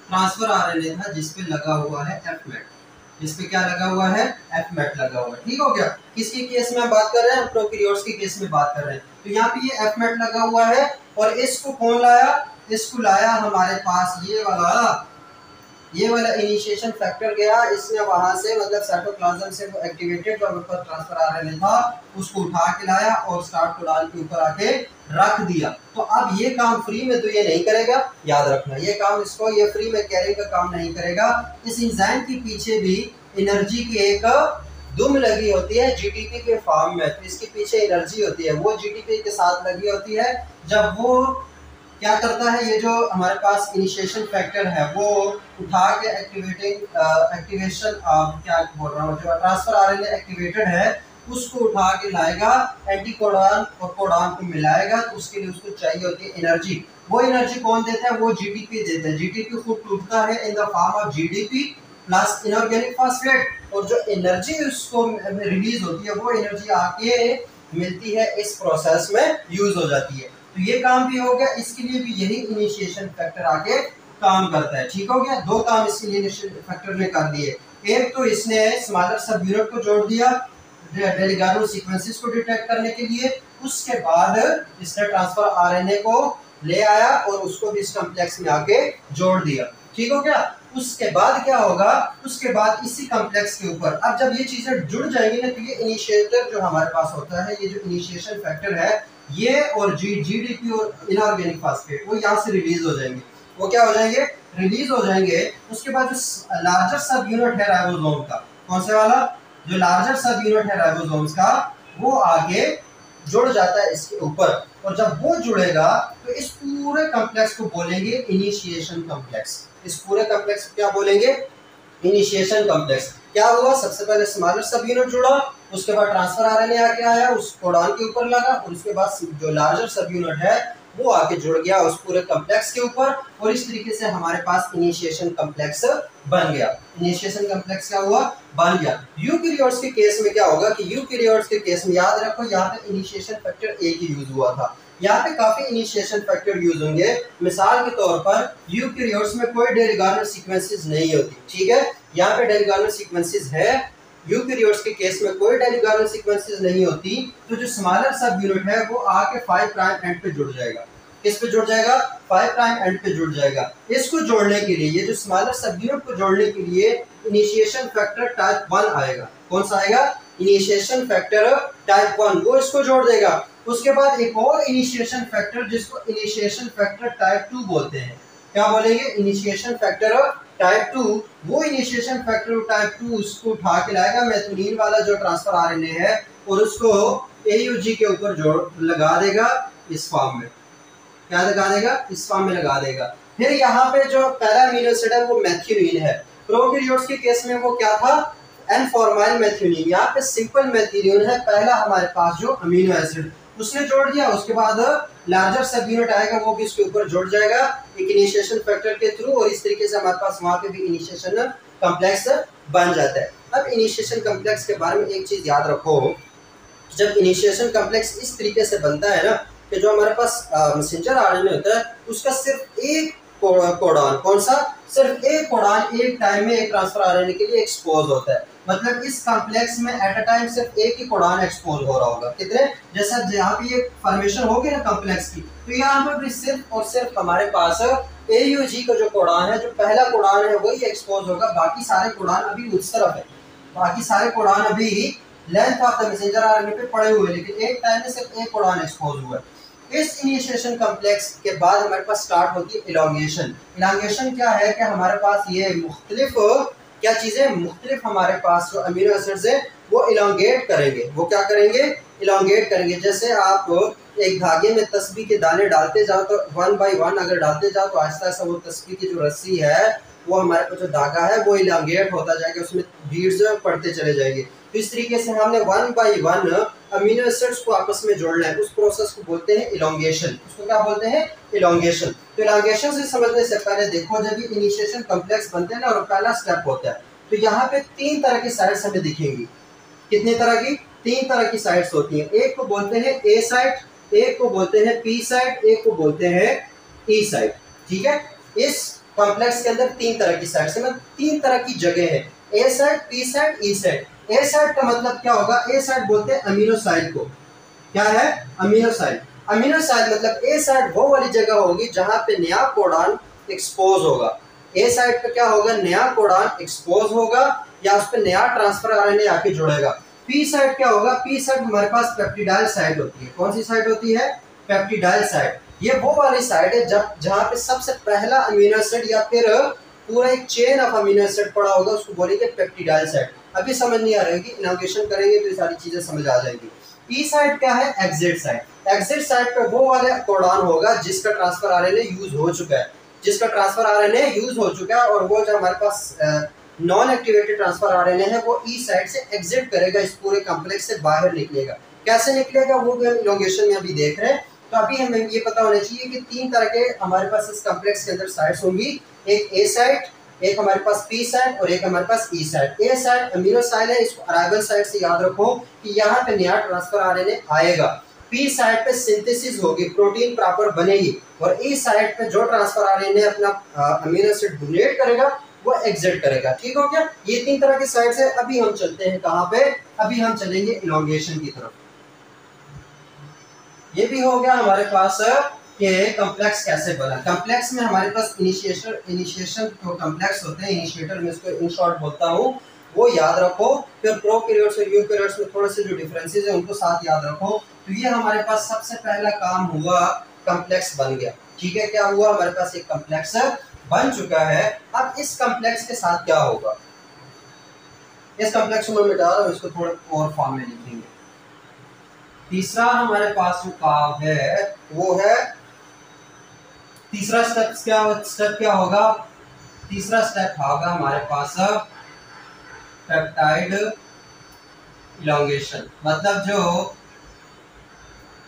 ट्रांसफर आरएनए था जिसपे लगा हुआ है एफमेट। जिसपे क्या लगा हुआ है? एफमेट लगा हुआ है, ठीक हो गया। किसके केस में बात कर रहे हैं? प्रोकैरियोट्स के केस में बात कर रहे हैं। तो यहाँ पे ये एफमेट लगा हुआ है और इसको कौन लाया? इसको लाया हमारे पास ये वाला इनिशिएशन फैक्टर गया, इसने वहां से मतलब साइटोप्लाज्म से वो एक्टिवेटेड जो ऊपर ट्रांसफर आरएनए था उसको उठा के लाया और स्टार्ट कोडॉन के ऊपर आके रख दिया। तो अब ये काम फ्री में तो ये नहीं करेगा, याद रखना। ये काम इसको ये फ्री में कैरिंग का काम नहीं करेगा। इस एंजाइम के पीछे भी एनर्जी की एक दुम लगी होती है जीटीपी के फॉर्म में। तो इसके पीछे एनर्जी होती है, वो जीटीपी के साथ लगी होती है। जब वो क्या करता है, ये जो हमारे पास इनिशिएशन फैक्टर है वो उठा के एक्टिवेशन क्या बोल रहा हूँ, जो ट्रांसफर आरएनए एक्टिवेटेड है उसको उठा के लाएगा, एंटीकोडॉन और कोडॉन को मिलाएगा। तो उसके लिए उसको चाहिए होती है एनर्जी। वो एनर्जी कौन देता है? वो जीटीपी देता है। जीटीपी खुद टूटता है in the form of GDP plus inorganic phosphate, और जो एनर्जी उसको रिलीज होती है वो एनर्जी आके मिलती है इस प्रोसेस में यूज हो जाती है। तो ये काम भी हो गया, इसके लिए भी यही इनिशिएशन फैक्टर आगे काम करता है, ठीक हो गया। दो काम इसके लिए इनिशिएशन फैक्टर ने कर दिए। एक तो इसने स्मॉलर सब यूनिट को जोड़ दिया डेलिगार्नो सीक्वेंसेस को डिटेक्ट करने के लिए, उसके बाद इसने ट्रांसफर आरएनए को ले आया और उसको भी इस कॉम्प्लेक्स में आके जोड़ दिया, ठीक हो गया। उसके बाद क्या होगा? उसके बाद इसी कॉम्प्लेक्स के ऊपर अब जब ये चीजें जुड़ जाएंगी ना, तो ये इनिशिएटर जो हमारे पास होता है, ये जो इनिशिएशन फैक्टर है, ये और जीडीपी और इनऑर्गेनिक फॉस्फेट वो यहाँ से रिलीज हो जाएंगे। वो क्या हो जाएंगे? रिलीज हो जाएंगे। उसके बाद जो लार्जर सब यूनिट है राइबोसोम का, कौन से वाला? जो लार्जर सब यूनिट है राइबोसोम्स का, वो आगे जुड़ जाता है इसके ऊपर। और जब वो जुड़ेगा तो इस पूरे कॉम्प्लेक्स को बोलेंगे इनिशिएशन कॉम्प्लेक्स। इस पूरे कॉम्प्लेक्स को क्या बोलेंगे? Initiation complex. क्या हुआ, सबसे पहले स्मॉलर सब यूनिट जुड़ा, उसके बाद ट्रांसफर आरएनए आके आया, उस कोडॉन के ऊपर लगा, और उसके बाद जो लार्जर सब यूनिट है वो आके जुड़ गया उस पूरे कॉम्प्लेक्स के ऊपर, और इस तरीके से हमारे पास इनिशिएशन कॉम्प्लेक्स बन गया। इनिशिएशन कॉम्प्लेक्स क्या हुआ, बन गया। यूकैरियोट्स के केस में क्या होगा कि यूकैरियोट्स के केस में याद रखो यहाँ पे इनिशिएशन फैक्टर एक ही यूज हुआ था, यहाँ पे काफी इनिशिएशन फैक्टर यूज होंगे। मिसाल के तौर पर यूकैरियोट्स में कोई डेलीगार्नर सीक्वेंसेस नहीं होती, ठीक है, यहाँ पे डेलीगार्नर सीक्वेंसेस है, यूकैरियोट्स के केस में कोई डेलीगार्नर सीक्वेंसेस नहीं होती। तो जो स्मॉलर सब यूनिट है वो आके 5 प्राइम एंड पे जुड़ जाएगा। किस पे जुड़ जाएगा, 5 प्राइम एंड पे जुड़ जाएगा। इसको जोड़ने के लिए, ये जो स्मॉलर सब यूनिट को जोड़ने के लिए इनिशिएशन फैक्टर टाइप 1 आएगा। कौन सा आएगा, इनिशिएशन फैक्टर टाइप 1, वो इसको जोड़ देगा। उसके बाद एक और इनिशिएशन फैक्टर जिसको इनिशिएशन फैक्टर टाइप 2 बोलते हैं। क्या बोलेंगे, इनिशिएशन फैक्टर टाइप 2, वो इनिशिएशन फैक्टर टाइप 2 उसको उठा के लाएगा मेथियोनिन वाला जो ट्रांसफर आरएनए है, और उसको एयूजी के ऊपर जोड़ लगा देगा इस फॉर्म में। क्या लगा देगा, इस फॉर्म में लगा देगा। फिर यहाँ पे जो पहला अमीनो एसिड है वो मेथियोनिन है। प्रोकैरियोट्स के केस में वो क्या था, एन फॉर्माइल मेथियोनिन। यहाँ पे सिंपल मेथियोनिन है पहला हमारे पास जो अमीनो एसिड, उसने जोड़ दिया। उसके बाद लार्जर सब यूनिट आएगा वो भी इसके ऊपर जुड़ जाएगा एक इनिशिएशन फैक्टर के थ्रू, और इस तरीके से हमारे पास वहां पे भी इनिशिएशन कॉम्प्लेक्स बन जाता है। अब इनिशिएशन कॉम्प्लेक्स के बारे में एक चीज याद रखो, जब इनिशिएशन कॉम्प्लेक्स इस तरीके से बनता है ना कि जो हमारे पास मैसेंजर आरएनए होता है उसका सिर्फ एक कोडॉन, कौन सा, सिर्फ एक कोडॉन एक टाइम में एक ट्रांसफर आरएनए के लिए एक्सपोज होता है। मतलब इस कॉम्प्लेक्स में एट अ टाइम सिर्फ एक ही कोडॉन एक्सपोज हो रहा होगा। कितने, जैसा यहाँ पे ये फॉर्मेशन हो गया ना कॉम्प्लेक्स की, तो यहाँ पर भी सिर्फ और सिर्फ हमारे पास एयूजी का जो कोडॉन है, जो पहला कोडॉन है वही एक्सपोज होगा। बाकी सारे कोडॉन अभी उस तरफ है, बाकी सारे कोडॉन अभी length of the messenger RNA पे पड़े हुए, लेकिन एक टाइम में सिर्फ एक कोडॉन एक्सपोज हुआ है। इस इनिशिएशन कॉम्प्लेक्स के बाद हमारे पास स्टार्ट होती है इलॉन्गेशन। इलॉन्गेशन क्या है कि हमारे पास ये मुख्तलिफ क्या चीजें, मुख्तलिफ हमारे पास जो अमीनो एसिड्स है वो इलॉन्गेट करेंगे। वो क्या करेंगे, इलॉन्गेट करेंगे। जैसे आप एक धागे में तस्बीह के दाने डालते जाओ तो 1 बाय 1 अगर डालते जाओ तो आहिस्ता आहिस्ता वो तस्बीह की जो रस्सी है, वो हमारे पास जो धागा है वो इलॉन्गेट होता जाएगा, उसमें बीड्स पड़ते चले जाएंगे। तो इस तरीके से हमने 1 बाय 1 अमीनो एसिड्स को आपस में जोड़ना है, उस प्रोसेस को बोलते हैं इलॉन्गेशन। उसको क्या बोलते हैं, इलॉन्गेशन। तो इलॉन्गेशन से समझने से पहले देखो, जब ये इनिशिएशन कॉम्प्लेक्स बनते हैं ना और पहला स्टेप होता है, तो यहाँ पे 3 तरह की साइड्स हमें दिखेंगी। कितने तरह की, 3 तरह की साइड्स होती हैं। एक को बोलते हैं ए साइड, एक को बोलते हैं पी साइड, एक को बोलते हैं ई साइड। ठीक है, इस कॉम्प्लेक्स के अंदर 3 तरह की साइड्स है, 3 तरह की जगह है, ए साइड, पी साइड, ई साइड। ए साइड का मतलब क्या होगा, ए साइड बोलते हैं अमीनो साइड को। क्या है, अमीनो साइड। अमीनो साइड मतलब ए साइड वो वाली जगह होगी जहां पे नया कोडॉन एक्सपोज होगा। ए साइड पे क्या होगा, नया कोडॉन एक्सपोज होगा या उस पे नया ट्रांसफर आरएनए आके जुड़ेगा। पी साइड क्या होगा, पी साइड हमारे पास पेप्टिडाइल साइड होती है। कौन सी साइड होती है, पेप्टिडाइल साइड। ये वो वाली साइड है जब जहां पे सबसे पहला अमीनो एसिड या फिर पूरा एक चेन ऑफ अमीनो एसिड पड़ा होगा, उसको बोलेंगे पेप्टिडाइल साइड। अभी समझ नहीं आ रही कि इनॉग्रेशन करेंगे तो ये सारी चीजें समझ आ जाएगी। ई साइड क्या है, एग्जिट साइड। एग्जिट साइड पे वो वाला कोडॉन होगा जिसका ट्रांसफर आरएनए यूज हो चुका है, जिसका ट्रांसफर आरएनए यूज हो चुका है, और वो जो हमारे पास नॉन एक्टिवेटेड ट्रांसफर आरएनए है वो ई साइड से एग्जिट करेगा, इस पूरे कॉम्प्लेक्स से बाहर निकलेगा। कैसे निकलेगा वो भी हम इलॉन्गेशन में अभी देख रहे हैं। तो अभी हमें ये पता होना चाहिए कि 3 तरह के हमारे पास इस कॉम्प्लेक्स के अंदर साइड्स होंगी, एक ए साइड, एक हमारे पास पी साइड और एक हमारे पास ई साइड। ए साइड अमीनो साइड है, इसको अराइवल साइड से याद रखो कि यहाँ पे नया ट्रांसफर आरएनए आएगा। पी साइड पे सिंथेसिस होगी, प्रोटीन प्रॉपर बनेगी, और ई साइड पे जो ट्रांसफर आरएनए अपना अमीनो एसिड डोनेट करेगा वो एग्जिट करेगा। ठीक हो गया, ये 3 तरह की साइड्स है। अभी हम चलते हैं कहाँ पे, अभी हम चलेंगे इलॉन्गेशन की तरफ। ये भी हो गया हमारे पास कि कॉम्प्लेक्स कैसे बना। कॉम्प्लेक्स में हमारे पास इनिशिएशन जो कॉम्प्लेक्स होते हैं, इनिशिएटर में इसको इन शॉर्ट बोलता हूँ, वो याद रखो। फिर प्रोकैरियोट्स और यूकैरियोट्स में थोड़े से जो डिफरेंसेस हैं उनको साथ याद रखो। तो ये हमारे पास सबसे पहला काम हुआ, कॉम्प्लेक्स बन गया। ठीक है, क्या हुआ, हमारे पास एक कॉम्प्लेक्स बन चुका है। अब इस कॉम्प्लेक्स के साथ क्या होगा, इस कॉम्प्लेक्स को मैं मिटा रहा हूँ, इसको थोड़ा और फॉर्म में लिखेंगे। तीसरा हमारे पास जो काम है वो है, तीसरा स्टेप क्या होगा, तीसरा स्टेप होगा हमारे पास पेप्टाइड इलॉन्गेशन, मतलब जो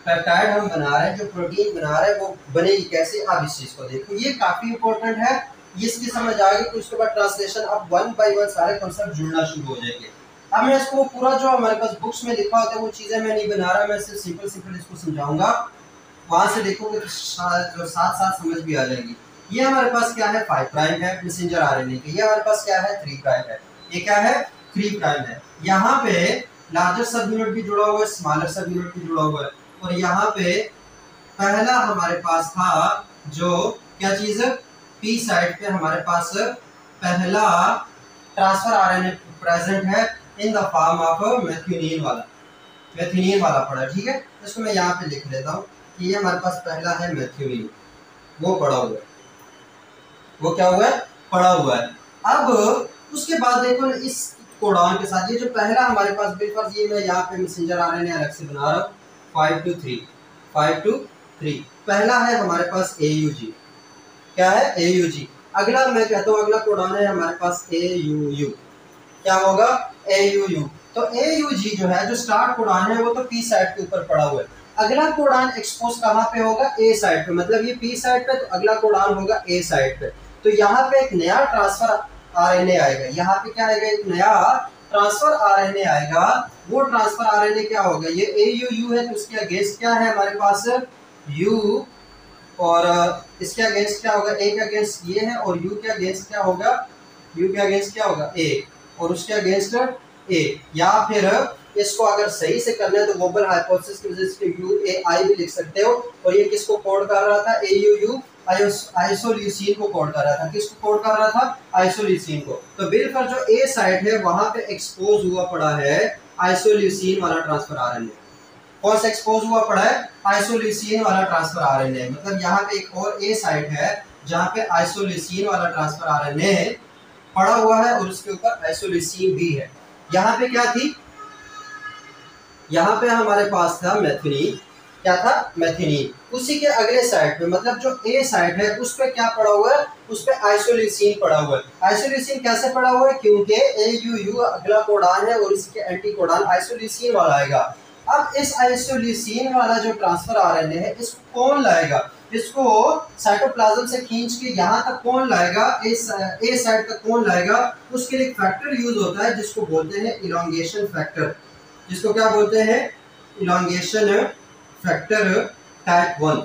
पेप्टाइड हम बना रहे हैं, जो प्रोटीन बना रहे हैं, वो बनेगी कैसे। अब इस चीज को देखो, ये काफी इंपॉर्टेंट है, इसकी समझ आ गई तो उसके बाद ट्रांसलेशन, अब वन बाय वन सारे कॉन्सेप्ट जुड़ना शुरू हो जाएंगे। अब मैं इसको पूरा जो हमारे पास बुक्स में लिखा होता है वो चीजें मैं नहीं बना रहा, मैं सिर्फ सिंपल सिंपल इसको समझाऊंगा, वहां से देखोगे तो जो साथ साथ समझ भी आ जाएगी। ये हमारे पास क्या है, 5 प्राइम है मैसेंजर आरएनए के, ये हमारे पास क्या है 3 प्राइम है, ये क्या है 3 प्राइम है। यहाँ पे लार्जर सब यूनिट भी जुड़ा हुआ है, स्मॉलर सब यूनिट भी जुड़ा हुआ है, और यहाँ पे पहला हमारे पास था जो क्या चीज, पी साइड पे हमारे पास पहला ट्रांसफर आरएनए प्रेजेंट है इन द फॉर्म ऑफ मैथ्यूनिन वाला पड़ा, ठीक है। इसको मैं यहाँ पे लिख लेता हूँ कि ये हमारे पास पहला है मैथ्यूनिन, वो पड़ा हुआ है, वो क्या हुआ है, पड़ा हुआ है। अब उसके बाद देखो इस कोडॉन के साथ ये जो पहला हमारे पास बिलफर्ज, ये मैं यहाँ पे मैसेंजर आरएनए अलग से बना रहा हूँ, 5 to 3 पहला है हमारे पास AUG, क्या है AUG। अगला मैं कहता हूँ अगला कोडॉन है हमारे पास AUU, क्या होगा AUU। तो AUG जो है जो स्टार्ट कोडॉन है वो तो P साइड के ऊपर पड़ा हुआ है, अगला कोडॉन एक्सपोज कहाँ पे होगा, A साइड पे, मतलब ये P साइड पे, तो अगला कोडॉन होगा A साइड पे। तो यहाँ पे एक नया ट्रांसफर आरएनए आएगा, यहाँ पे क्या आएगा, एक नया ट्रांसफर आरएनए आएगा। वो ट्रांसफर आरएनए क्या होगा, ये AUU है तो उसके अगेंस्ट क्या है हमारे पास U, और इसके अगेंस्ट क्या होगा, A के अगेंस्ट ये है, और U के अगेंस्ट क्या होगा, U के अगेंस्ट क्या होगा A, और उसके अगेंस्ट A। या फिर इसको अगर सही से करना है तो वोबल हाइपोथेसिस की वजह से UAI भी लिख सकते हो, और ये किसको कोड कर रहा था, AUU आइसोल्यूसिन को कोड कर रहा था, किसको कोड कर रहा था, आइसोल्यूसिन को। तो बिल्कुल जो A साइड है वहां पे एक्सपोज हुआ पड़ा है आइसोल्यूसिन वाला ट्रांसफर आरएनए, कौन सा एक्सपोज हुआ पड़ा है, आइसोल्यूसिन वाला ट्रांसफर आरएनए। मतलब यहाँ पे एक और A साइड है जहाँ पे आइसोल्यूसिन वाला ट्रांसफर आरएनए पड़ा हुआ है, और उसके ऊपर आइसोल्यूसिन भी है। यहाँ पे क्या थी, यहाँ पे हमारे पास था मैथिनीन, क्या था मैथिनीन। उसी के अगले साइड पे, मतलब जो A साइड है उस पे क्या पड़ा हुआ है, उस पे आइसोल्यूसिन पड़ा हुआ है। आइसोल्यूसिन कैसे पड़ा हुआ है, क्योंकि AUU अगला कोडान है और इसके एंटी कोडान आइसोल्यूसिन वाला आएगा। अब इस आइसोल्यूसिन वाला जो ट्रांसफर आरएनए है इसको कौन लाएगा, इसको साइटोप्लाज्म से खींच के यहाँ तक कौन लाएगा, इस A साइड तक कौन लाएगा, उसके लिए फैक्टर यूज होता है जिसको बोलते हैं इलॉन्गेशन फैक्टर, जिसको क्या बोलते हैं, elongation factor type 1।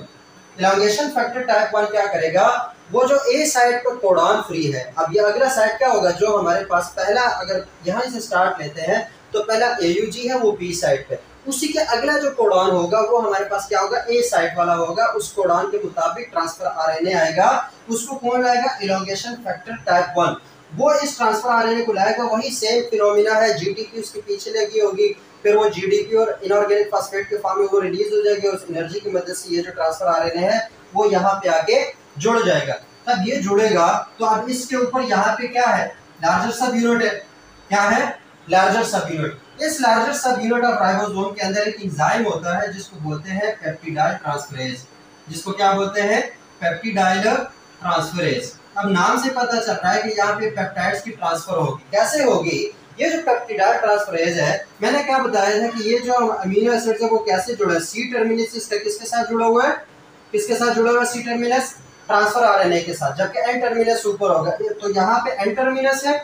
Elongation factor type 1 क्या करेगा, वो जो A साइड पर कोडॉन फ्री है, अब ये अगला साइड क्या होगा, जो हमारे पास पहला, अगर यहाँ से स्टार्ट लेते हैं तो पहला AUG है वो B साइड पे, उसी के अगला जो कोडॉन होगा वो हमारे पास क्या होगा, A साइड वाला होगा। उस कोडॉन के मुताबिक ट्रांसफर आरएनए आएगा, उसको कौन लाएगा, इलॉन्गेशन फैक्टर टाइप 1, वो इस ट्रांसफर आरएनए को लाएगा। वही सेम फिनोमिना है, GTP उसके पीछे लगी होगी, फिर वो GDP और इनऑर्गेनिक फास्फेट के फॉर्म में वो रिलीज हो जाएगी, और उस एनर्जी की मदद से ये जो ट्रांसफर आरएनए है वो यहाँ पे आके जुड़ जाएगा। तब ये जुड़ेगा तो अब इसके ऊपर यहाँ पे क्या है, लार्जर सब यूनिट है, क्या है, लार्जर सब यूनिट। इस लार्जर सब यूनिट ऑफ राइबोसोम के अंदर एक एंजाइम होता है जिसको बोलते हैं पेप्टिडाइल ट्रांसफरेज, जिसको क्या बोलते हैं, पेप्टिडाइल ट्रांसफरेज। अब नाम से पता चल रहा है कि यहाँ पे पेप्टाइड्स की ट्रांसफर होगी, कैसे होगी, ये जो पेप्टिडाइल ट्रांसफरेज है, मैंने क्या बताया था कि ये जो अमीनो एसिड है वो कैसे जुड़ा है, सी टर्मिनस इसका किसके साथ जुड़ा हुआ है, किसके साथ जुड़ा हुआ है, सी टर्मिनस ट्रांसफर आरएनए के साथ, जबकि एन टर्मिनस ऊपर होगा। तो यहाँ पे एन टर्मिनस है,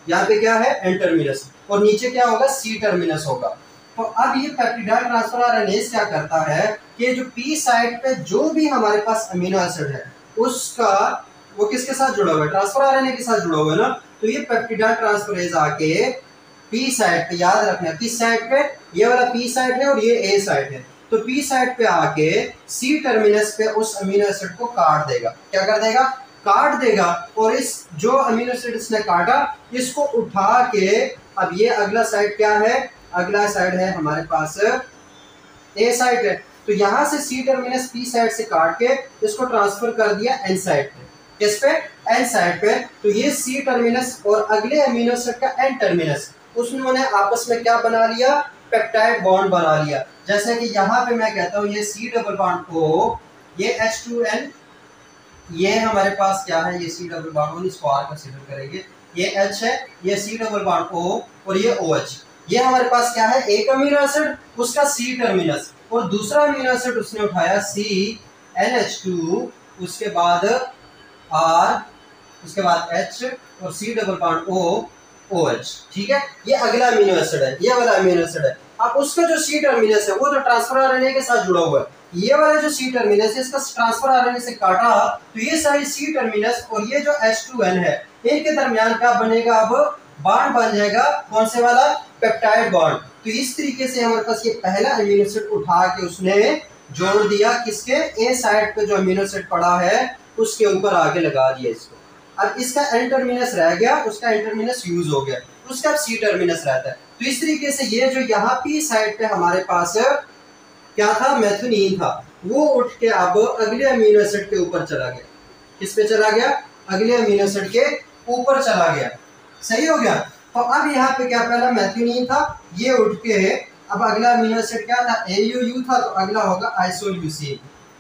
यहाँ पे क्या है एन टर्मिनस, और नीचे क्या होगा, सी टर्मिनस होगा। तो अब ये पेप्टिडाइल ट्रांसफर आरएनए क्या करता है कि जो पी साइड पे जो भी हमारे पास अमीनो एसिड है उसका वो किसके साथ जुड़ा हुआ है, ट्रांसफर आरएनए के साथ जुड़ा हुआ है ना। तो ये पेप्टिडाइल ट्रांसफरेज आके पी साइड पे, याद रखना किस साइड पे, ये वाला पी साइड है और ये ए साइड है, तो पी साइड पे आके सी टर्मिनस पे उस अमीनो एसिड को काट देगा, क्या कर देगा, काट देगा। और इस जो अमीनो एसिड इसने काटा इसको उठा के, अब ये अगला साइड क्या है, अगला साइड है हमारे पास ए साइड है, तो यहां से सी टर्मिनस पी साइड से काट के इसको ट्रांसफर कर दिया एन साइड पे, किस पे, एन साइड पे। तो ये सी टर्मिनस और अगले अमीनो एसिड का एन टर्मिनस, उसने आपस में क्या बना लिया, पेप्टाइड बॉन्ड बना लिया। जैसे कि यहाँ पे मैं कहता हूँ ये C डबल बॉन्ड O, ये H2N ये हमारे पास क्या है, ये सी डबल बॉन्ड, इसको आर कंसीडर करेंगे, ये एच है, ये सी डबल बॉन्ड ओ और ये ओ एच। ये हमारे पास क्या है, एक अमीनो एसिड, उसका सी टर्मिनस, और दूसरा अमीनो एसिड उसने उठाया सी NH2, उसके बाद आर, उसके बाद एच और C double bond O O H. ठीक है, ये अगला अमीनो एसिड है, ये वाला अमीनो एसिड है। अब उसका जो सी टर्मिनस है वो तो ट्रांसफर आरएनए के साथ जुड़ा हुआ है। ये वाला जो सी टर्मिनस है इसका ट्रांसफर आरएनए से काटा तो ये सारी सी टर्मिनस और ये जो H2N है इनके दरमियान क्या बनेगा, अब बॉन्ड बन जाएगा, कौन से वाला, पेप्टाइड बॉन्ड। तो इस तरीके से हमारे पास ये पहला अमीनो एसिड उठा के उसने जोड़ दिया किसके, ए साइड पे जो अमीनो एसिड पड़ा है उसके ऊपर आगे लगा दिया इसको। अब इसका एन टर्मिनस रह गया, उसका एन टर्मिनस यूज हो गया, उसका सी टर्मिनस रहता है। तो इस तरीके से ये जो यहाँ पी साइड पे हमारे पास क्या था, मेथियोनीन था, वो उठ के अब अगले अमीनो एसिड के ऊपर चला गया। किस पे चला गया, अगले अमीनो एसिड के ऊपर चला गया। सही हो गया। तो अब यहाँ पे क्या, पहला मेथियोनीन था, ये उठ के अब अगला अमीनो एसिड क्या था, AUU था, तो अगला होगा आइसोल्यूसिन।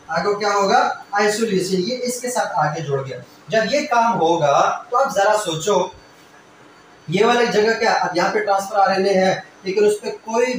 आगे क्या होगा, आइसोल्यूसिन, ये इसके साथ आगे जुड़ गया। जब ये काम होगा तो अब जरा सोचो, ये वाली जगह क्या, अब यहाँ पे ट्रांसफर आरएनए है लेकिन उस पर कोई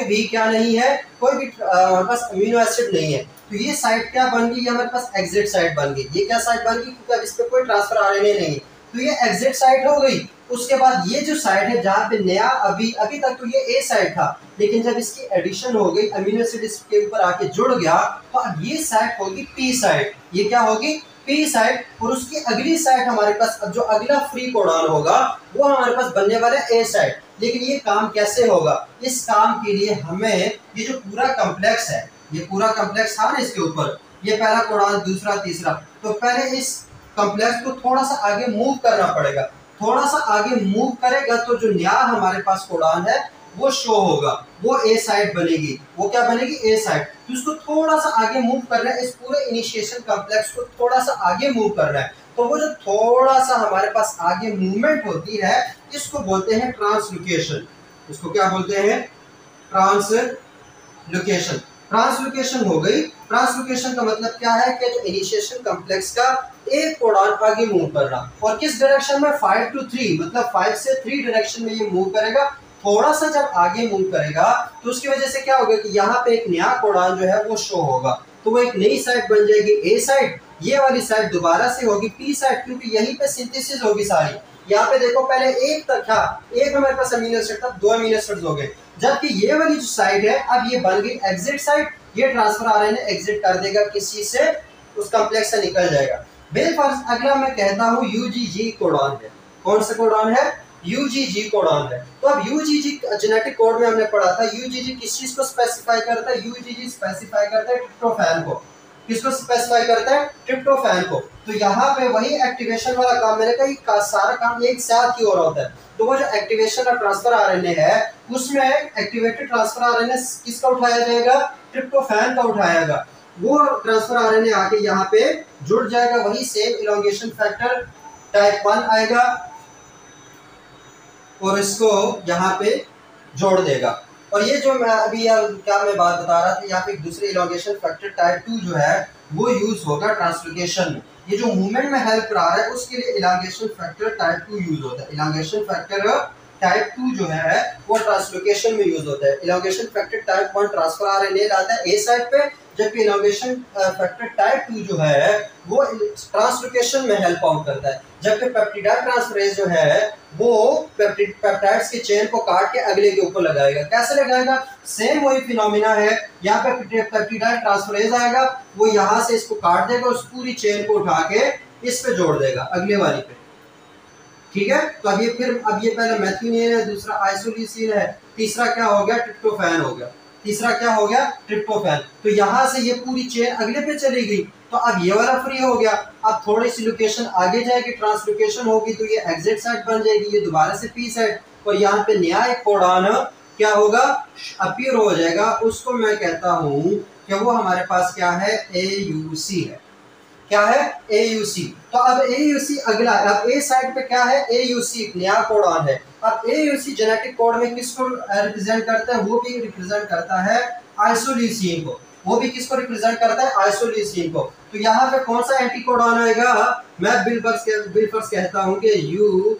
भी क्या नहीं है, कोई भी हमारे पास अमीनो एसिड नहीं है। तो ये साइट क्या बन गई, हमारे पास एग्जिट साइट बन गई। ये क्या साइट बन गई, क्योंकि अब इस पे कोई ट्रांसफर आरएनए नहीं है, तो ये एग्जिट साइट हो गई। उसके बाद ये जो साइट है जहाँ पे नया, अभी तक तो ये ए साइट था, लेकिन जब इसकी एडिशन हो गई, अमीनो एसिड इसके ऊपर आके जुड़ गया, तो अब ये साइट होगी पी साइट। ये क्या होगी, पी साइट। और उसकी अगली साइट हमारे पास, अब जो अगला फ्री कोडॉन होगा वो हमारे पास बनने वाला है ए साइट। लेकिन ये काम कैसे होगा, इस काम के लिए हमें ये जो पूरा कॉम्प्लेक्स है, ये पूरा कॉम्प्लेक्स था ना इसके ऊपर, ये पहला कोडॉन, दूसरा, तीसरा, तो पहले इस कॉम्प्लेक्स को थोड़ा सा आगे मूव करना पड़ेगा। थोड़ा सा आगे मूव करेगा तो जो नया हमारे पास कोडॉन है वो शो होगा, वो ए साइट बनेगी। वो क्या बनेगी, ए साइट। तो उसको थोड़ा सा आगे मूव करना है, इस पूरे इनिशिएशन कॉम्प्लेक्स को थोड़ा सा आगे मूव करना है। तो वो जो थोड़ा सा हमारे पास आगे मूवमेंट होती है इसको बोलते हैं ट्रांसलोकेशन। इसको क्या बोलते हैं, ट्रांसलोकेशन। ट्रांसलोकेशन हो गई। ट्रांसलोकेशन का मतलब क्या है कि जो इनिशिएशन कॉम्प्लेक्स का एक कोडॉन आगे मूव करना, और किस डायरेक्शन में, 5 to 3, मतलब 5 से 3 डायरेक्शन में ये मूव करेगा। थोड़ा सा जब आगे मूव करेगा तो उसकी वजह से क्या होगा कि यहाँ पे एक नया कोडॉन जो है वो शो होगा, तो वो एक नई साइट बन जाएगी ए साइट। ये वाली साइट दोबारा से होगी पी साइट, क्योंकि यहीं पे सिंथेसिस होगी सारी। यहाँ पे देखो पहले एक तक था, एक हमारे पास अमीनो एसिड था, 2 अमीनो एसिड्स हो गए, जबकि ये वाली जो साइट है अब ये बन गई एग्जिट साइट। ये ट्रांसफर आरएनए एग्जिट कर देगा, किसी से, उस कॉम्प्लेक्स से निकल जाएगा। बेफर्ज अगला मैं कहता हूँ यूजीजी कोडॉन है। कौन सा कोडॉन है, यूजीजी कोडॉन है। तो अब यूजीजी जेनेटिक कोड में हमने पढ़ा था, यूजीजी किस चीज को स्पेसिफाई करता है, यूजीजी स्पेसिफाई करता है ट्रिप्टोफैन को। किसको स्पेसिफाई करता है, ट्रिप्टोफैन को। तो यहाँ पे वही एक्टिवेशन वाला काम, मैंने कहा सारा काम एक साथ की ओर होता है। तो वो जो एक्टिवेशन और ट्रांसफर आरएनए है उसमें एक्टिवेटेड ट्रांसफर आरएनए किसका उठाया जाएगा, ट्रिप्टोफैन का उठाएगा। वो ट्रांसफर आरएनए आके यहाँ पे जुड़ जाएगा, वही सेम इलॉन्गेशन फैक्टर टाइप 1 आएगा और इसको यहाँ पे जोड़ देगा। और ये जो मैं अभी क्या मैं बात बता रहा था, यहाँ पे एक दूसरे इलॉन्गेशन फैक्टर टाइप 2 जो है वो यूज होगा ट्रांसलोकेशन में। ये जो मूवमेंट में हेल्प कर रहा है उसके लिए इलॉन्गेशन फैक्टर टाइप 2 यूज होता है। इलॉन्गेशन फैक्टर टाइप 2 जो है वो ट्रांसलोकेशन में यूज होता है। Elongation factor type 1 transfer RNA लाता है ए साइड पे, जबकि इलॉन्गेशन फैक्टर टाइप 2 जो है वो ट्रांसलोकेशन में हेल्प आउट करता है। जबकि पेप्टिडाइड ट्रांसफरेज जो है वो पेप्टाइड्स के चेन को काट के अगले के ऊपर लगाएगा। कैसे लगाएगा, सेम वही फिनोमिना है। यहाँ पे पेप्टिडाइड ट्रांसफरेज आएगा, वो यहाँ से इसको काट देगा, उस पूरी चेन को उठा के इस पे जोड़ देगा अगले वाली पे। ठीक है, तो अब ये पहले मेथियोनीन है, दूसरा आइसोल्यूसिन है, तीसरा क्या हो गया, ट्रिप्टोफैन हो गया। तीसरा क्या हो गया, ट्रिप्टोफैन। तो यहाँ से ये पूरी चेन अगले पे चली गई, तो अब ये वाला फ्री हो गया। अब थोड़ी सी लोकेशन आगे जाएगी, ट्रांसलोकेशन होगी, तो ये एग्जिट साइड बन जाएगी, ये दोबारा से पी साइड, और यहाँ पे नया एक कोडॉन क्या होगा, अपीयर हो जाएगा। उसको मैं कहता हूँ कि वो हमारे पास क्या है, AUC है। क्या है, AUC। तो अब AUC अगला, अब ए साइड पे क्या है, AUC नया कोडॉन है। अब AUC जेनेटिक कोड में किसको रिप्रेजेंट करता है, वो भी रिप्रेजेंट करता है आइसोल्यूसिन को। वो भी किसको रिप्रेजेंट करता है, आइसोल्यूसिन को। तो यहाँ पे कौन सा एंटीकोडॉन आएगा, मैं बिलफर्स कहता हूँ कि यू,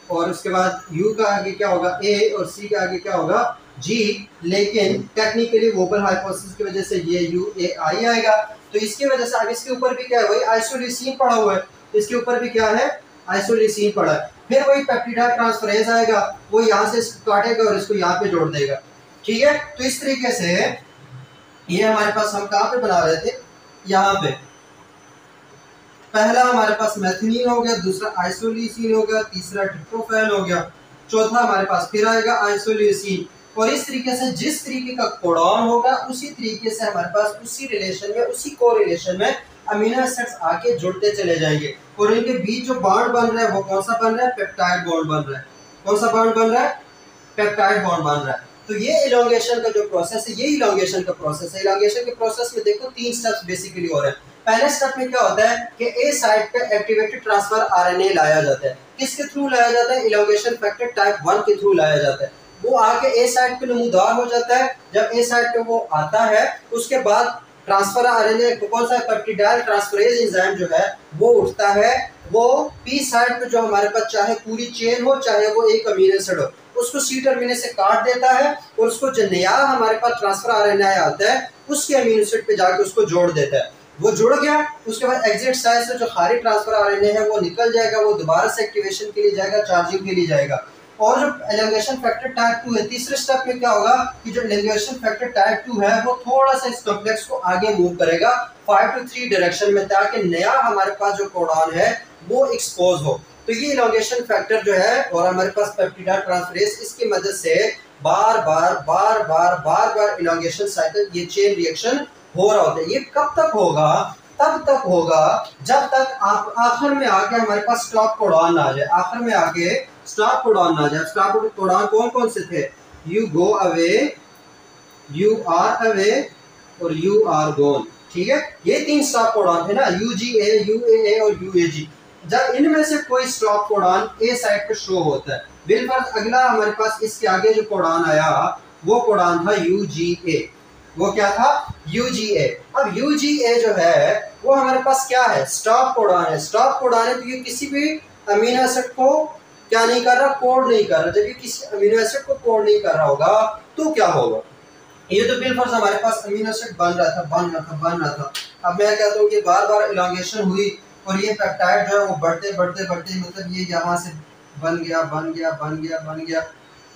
और उसके बाद यू का आगे क्या होगा ए, और सी का आगे क्या होगा जी, लेकिन टेक्निकली वोबल हाइपोथेसिस की वजह से ये यू ए आई आएगा। तो इसकी वजह से अब इसके ऊपर भी क्या है, वही आइसोल्यूसिन पड़ा हुआ है, इसके ऊपर भी क्या है, आइसोल्यूसिन पड़ा है। फिर वही पेप्टिडाइल ट्रांसफरेज आएगा, वो यहाँ से काटेगा और इसको यहाँ पे जोड़ देगा, ठीक है। तो इस तरीके से ये हमारे पास, हम कहाँ पे बना रहे थे, यहाँ पे पहला हमारे पास मेथिलीन हो गया, दूसरा आइसोल्यूसिन हो गया, तीसरा ट्रिप्टोफैन हो गया, चौथा हमारे पास फिर आएगा आइसोल्यूसिन। और इस तरीके से जिस तरीके का कोडॉन होगा उसी तरीके से हमारे पास उसी रिलेशन में, उसी कोरिलेशन में अमीनो एसिड्स आके जुड़ते चले जाएंगे, और इनके बीच जो बॉन्ड बन रहा है वो कौन सा बन रहा है, पेप्टाइड बॉन्ड बन रहा है। कौन सा बॉन्ड बन रहा है, पेप्टाइड बॉन्ड बन रहा है। तो ये इलॉन्गेशन का जो प्रोसेस है, ये इलॉन्गेशन का प्रोसेस है। इलॉन्गेशन के प्रोसेस में देखो 3 स्टेप्स बेसिकली हो रहे हैं। पहले स्टेप में क्या होता है कि ए साइट पे एक्टिवेटेड ट्रांसफर आरएनए लाया जाता है। किसके थ्रू लाया जाता है, इलॉन्गेशन फैक्टर टाइप 1 के थ्रू लाया जाता है। वो आके ए साइट पे नमूदार हो जाता है। जब ए साइट पे वो आता है उसके बाद ट्रांसफर आरएनए कौन सा, पेप्टिडाइल ट्रांसफरेज एंजाइम जो है वो उठता है, वो पी साइट पे जो हमारे पास चाहे पूरी चेन हो चाहे वो एक अमीनो एसिड हो, उसको सी टर्मिनस से काट देता है, और उसको जो नया हमारे पास ट्रांसफर आरएनए आता है उसके अमीनो एसिड पे जाके उसको जोड़ देता है। वो जुड़ गया, उसके बाद एग्जिट साइड से जो खाली ट्रांसफर आरएनए है वो निकल जाएगा, वो दोबारा से एक्टिवेशन के लिए जाएगा, चार्जिंग के लिए जाएगा। और जो एलिंगेशन फैक्टर टाइप 2 है, तीसरे स्टेप में क्या होगा कि जो एलिंगेशन फैक्टर टाइप 2 है वो थोड़ा सा इस कॉम्प्लेक्स को आगे मूव करेगा 5 to 3 डायरेक्शन में, ताकि नया हमारे पास जो कोडॉन है वो एक्सपोज हो। तो ये इलॉन्गेशन फैक्टर जो है, और हमारे पास पेप्टिडाइल ट्रांसफरेज, इसकी मदद से बार बार इलॉन्गेशन साइकिल, ये चेन रिएक्शन हो रहा होता है। ये कब तक होगा, तब तक होगा जब तक आप आखिर में आके हमारे पास स्टॉप कोडॉन आ जाए। आखिर में आके स्टॉप कोडॉन आ जाए। स्टॉप कोडॉन कौन कौन से थे, you go away, you are away और यू आर गोन, ठीक है। ये 3 स्टॉप कोडॉन थे ना, यूजीए, यूएए और यूएजी। जब इनमें से कोई स्टॉप कोडॉन ए साइड पे शो होता है, बिल्कुल अगला हमारे पास इसके आगे जो कोडॉन आया वो कोडॉन था यूजीए। वो क्या था, यूजीए। अब यूजीए जो है वो हमारे पास क्या है, स्टॉप कोडॉन है। स्टॉप कोडॉन है तो ये किसी भी अमीनो एसिड को क्या नहीं कर रहा, कोड नहीं कर रहा। जब ये किसी अमीनो एसिड को कोड नहीं कर रहा होगा तो क्या होगा, ये तो बिल्कुल हमारे पास अमीनो एसिड बन रहा था। अब मैं कहता हूँ कि बार बार इलॉन्गेशन हुई और ये पेप्टाइड जो है वो बढ़ते मतलब ये यहाँ से बन गया,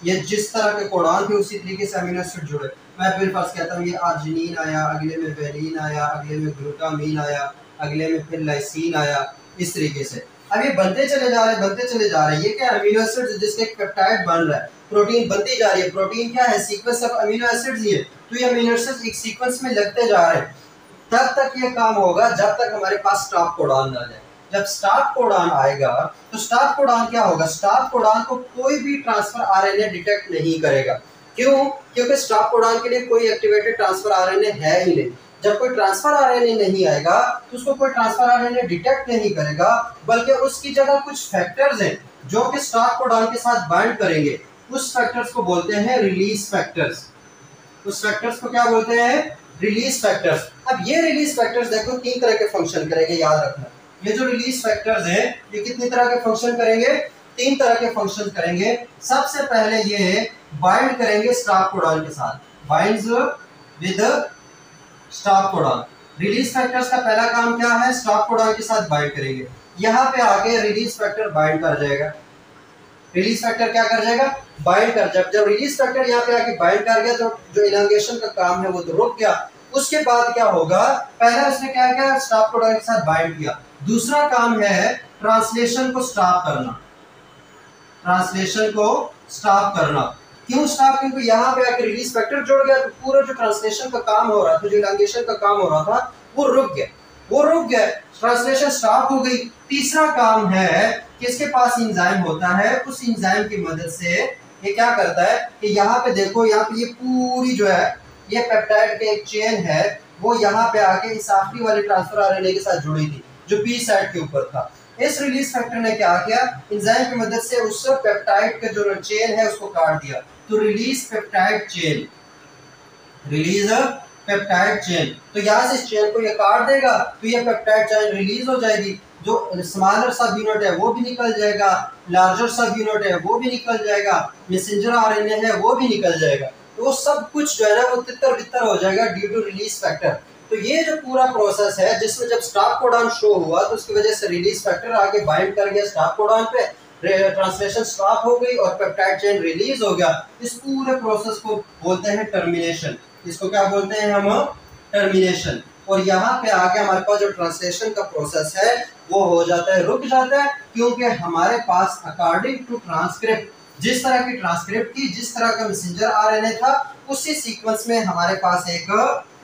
ये जिस तरह के कोडॉन थे उसी तरीके से अमीनो एसिड जुड़े। मैं बिल्कुल कहता हूँ ये आर्जिनिन आया, अगले में वेलिन आया, अगले में ग्लूटामीन आया, अगले में फिर लाइसिन आया, इस तरीके से अब ये बनते चले जा रहे हैं। ये क्या अमीनो एसिड्स जिसके पेप्टाइड बन रहा है, प्रोटीन बनती जा रही है। प्रोटीन क्या है, सीक्वेंस ऑफ अमीनो एसिड्स ही है। तो ये अमीनो एसिड्स एक सीक्वेंस में लगते जा रहे हैं। तब तक ये काम होगा जब तक हमारे पास स्टॉप कोडॉन ना जाए। जब स्टॉप कोडॉन आएगा तो स्टॉप कोडॉन क्या होगा, स्टॉप कोडॉन को कोई भी ट्रांसफर आरएनए डिटेक्ट नहीं करेगा। क्यों, क्योंकि स्टॉप कोडॉन के लिए कोई एक्टिवेटेड ट्रांसफर आरएनए है ही नहीं। जब कोई ट्रांसफर आरएनए नहीं आएगा तो उसको कोई ट्रांसफर आरएनए डिटेक्ट नहीं करेगा, बल्कि उसकी जगह कुछ फैक्टर्स हैं जो कि स्टॉप कोडॉन के साथ बाइंड करेंगे। उस फैक्टर्स को बोलते हैं रिलीज फैक्टर्स। उस फैक्टर्स को क्या बोलते हैं, रिलीज फैक्टर्स। अब ये रिलीज फैक्टर्स देखो 3 तरह के फंक्शन करेंगे, याद रखना। ये जो रिलीज फैक्टर्स हैं ये कितनी तरह के फंक्शन करेंगे, 3 तरह के फंक्शन करेंगे। सबसे पहले ये बाइंड करेंगे स्टॉप कोडॉन के साथ, binds with stop codon. Release factors का पहला काम क्या है, स्टॉप कोडॉन के साथ बाइंड करेंगे। यहाँ पे आके रिलीज फैक्टर बाइंड कर जाएगा। रिलीज फैक्टर क्या कर जाएगा, बाइंड कर। जब रिलीज फैक्टर यहाँ पे आके बाइंड कर गया तो जो इलांगेशन का काम है वो तो रुक गया। उसके बाद क्या होगा, पहला उसने क्या किया, स्टॉप कोडॉन के साथ बाइंड किया। दूसरा काम है ट्रांसलेशन को स्टॉप करना। ट्रांसलेशन को स्टॉप करना क्यों स्टॉप, क्योंकि यहाँ पे आके रिलीज फैक्टर जुड़ गया तो पूरा जो ट्रांसलेशन का काम हो रहा था, जो इलांगेशन का काम हो रहा था वो रुक गया, ट्रांसलेशन स्टॉप हो गई। तीसरा काम है कि इसके पास एंजाइम होता है, उस एंजाइम की मदद से ये क्या करता है कि यहाँ पे देखो, यहाँ पे ये पूरी जो है ये पेप्टाइड के एक चेन है, वो यहाँ पे आके इस आखिरी वाले ट्रांसफर आरएनए के साथ जुड़ी थी जो पी साइड के ऊपर था। इस रिलीज फैक्टर ने क्या किया, एंजाइम की मदद से उस पेप्टाइड का जो चेन है उसको काट दिया। तो release peptide chain, release peptide chain. तो यहाँ से इस चेन को ये काट देगा तो ये पेप्टाइड चेन रिलीज हो जाएगी। जो स्मॉलर सब यूनिट है वो भी निकल जाएगा, लार्जर सब यूनिट है वो भी निकल जाएगा, मैसेंजर आरएनए है वो भी निकल जाएगा। तो वो सब कुछ जो है ना वो तितर बितर हो जाएगा ड्यू टू रिलीज फैक्टर। तो ये जो पूरा प्रोसेस है जिसमें जब स्टॉप कोडॉन शो हुआ तो उसकी वजह से रिलीज फैक्टर आके बाइंड कर गया स्टॉप कोडॉन पे, ट्रांसलेशन स्टॉप हो गई और पेप्टाइड चेन रिलीज हो गया। इस पूरे प्रोसेस को बोलते हैं टर्मिनेशन। इसको क्या बोलते हैं हम? टर्मिनेशन। और यहाँ पे आके हमारे पास जो ट्रांसलेशन का प्रोसेस है वो हो जाता है, रुक जाता है, क्योंकि हमारे पास अकॉर्डिंग टू ट्रांसक्रिप्ट जिस तरह की ट्रांसक्रिप्ट थी, जिस तरह का मैसेंजर आरएनए था, उसी सीक्वेंस में हमारे पास एक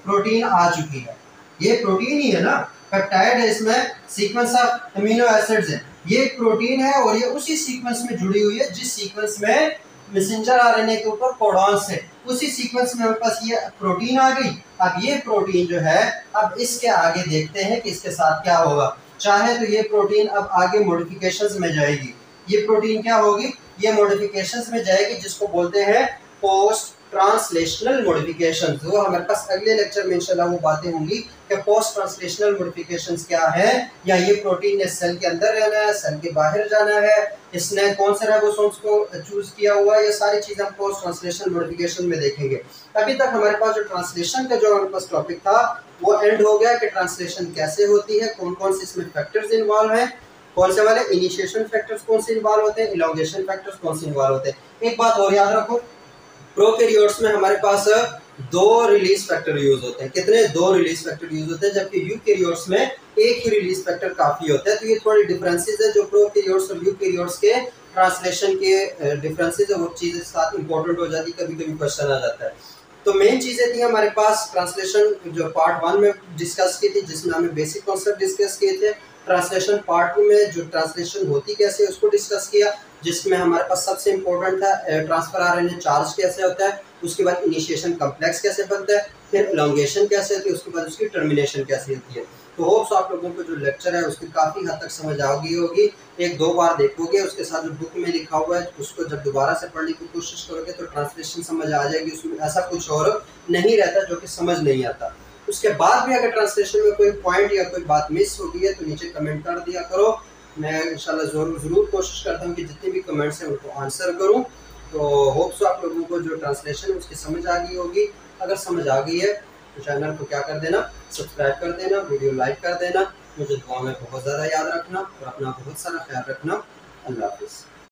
प्रोटीन आ चुकी है। ये प्रोटीन ही है ना, पेप्टाइड है, इसमें सीक्वेंस ऑफ अमीनो एसिड्स है, ये एक प्रोटीन है और ये उसी सीक्वेंस में जुड़ी हुई है जिस सीक्वेंस में मैसेंजर आरएनए के ऊपर कोडॉन्स है, उसी सीक्वेंस में हमारे पास ये प्रोटीन आ गई। अब ये प्रोटीन जो है, अब इसके आगे देखते हैं कि इसके साथ क्या होगा। चाहे तो ये प्रोटीन अब आगे मॉडिफिकेशंस में जाएगी। ये प्रोटीन क्या होगी? ये मॉडिफिकेशंस में जाएगी जिसको बोलते हैं पोस्ट ट्रांसलेशनल मॉडिफिकेशन। जो हमारे पास अगले लेक्चर में इंशाल्लाह वो बातें होंगी कि पोस्ट ट्रांसलेशनल मॉडिफिकेशंस क्या है, या ये प्रोटीन ने सेल के अंदर रहना है, सेल के बाहर जाना है, इसने कौन से राइबोसोम्स को चूज किया हुआ है, ये सारी चीजें हम पोस्ट ट्रांसलेशनल मॉडिफिकेशन में देखेंगे। अभी तक हमारे पास जो ट्रांसलेशन का जो हमारे पास टॉपिक था वो एंड हो गया कि ट्रांसलेशन कैसे होती है, कौन कौन से इसमें फैक्टर्स इन्वॉल्व हैं, कौन से वाले इनिशिएशन फैक्टर्स कौन से इन्वॉल्व होते हैं, इलॉन्गेशन फैक्टर्स कौन से इन्वॉल्व होते हैं। एक बात और याद रखो, प्रोकैरियोट्स में हमारे पास 2 रिलीज फैक्टर यूज होते हैं। कितने? 2 रिलीज फैक्टर यूज होते हैं, जबकि यूकैरियोट्स में एक ही रिलीज फैक्टर काफी होता है। तो ये थोड़ी डिफरेंसेस है जो प्रोकैरियोट्स और यूकैरियोट्स के ट्रांसलेशन के डिफरेंसेस है, वो चीजें साथ इंपॉर्टेंट हो जाती है, कभी कभी क्वेश्चन आ जाता है। तो मेन चीजें थी हमारे पास ट्रांसलेशन जो पार्ट 1 में डिस्कस की थी, जिसमें हमने बेसिक कॉन्सेप्ट डिस्कस किए थे। ट्रांसलेशन पार्ट 2 में जो ट्रांसलेशन होती कैसे उसको डिस्कस किया, जिसमें हमारे पास सबसे इम्पोर्टेंट था ट्रांसफर आरएनए चार्ज कैसे होता है, उसके बाद इनिशिएशन कॉम्प्लेक्स कैसे बनता है, फिर एलोंगेशन कैसे होती है, उसके बाद उसकी टर्मिनेशन कैसे होती है। तो होप्स आप लोगों को जो लेक्चर है उसकी काफ़ी हद तक समझ आ गई होगी। 1-2 बार देखोगे, उसके साथ जो बुक में लिखा हुआ है उसको जब दोबारा से पढ़ने की कोशिश करोगे तो ट्रांसलेशन समझ आ जाएगी। उसमें ऐसा कुछ और नहीं रहता जो कि समझ नहीं आता। उसके बाद भी अगर ट्रांसलेशन में कोई पॉइंट या कोई बात मिस होती है तो नीचे कमेंट कर दिया करो। मैं इंशाल्लाह ज़रूर कोशिश करता हूँ कि जितने भी कमेंट्स हैं उनको आंसर करूँ। तो होप्स आप लोगों को जो ट्रांसलेशन है उसकी समझ आ गई होगी। अगर समझ आ गई है तो चैनल को क्या कर देना, सब्सक्राइब कर देना, वीडियो लाइक कर देना। मुझे दुआ में बहुत ज़्यादा याद रखना और अपना बहुत सारा ख्याल रखना। अल्लाह हाफिज़।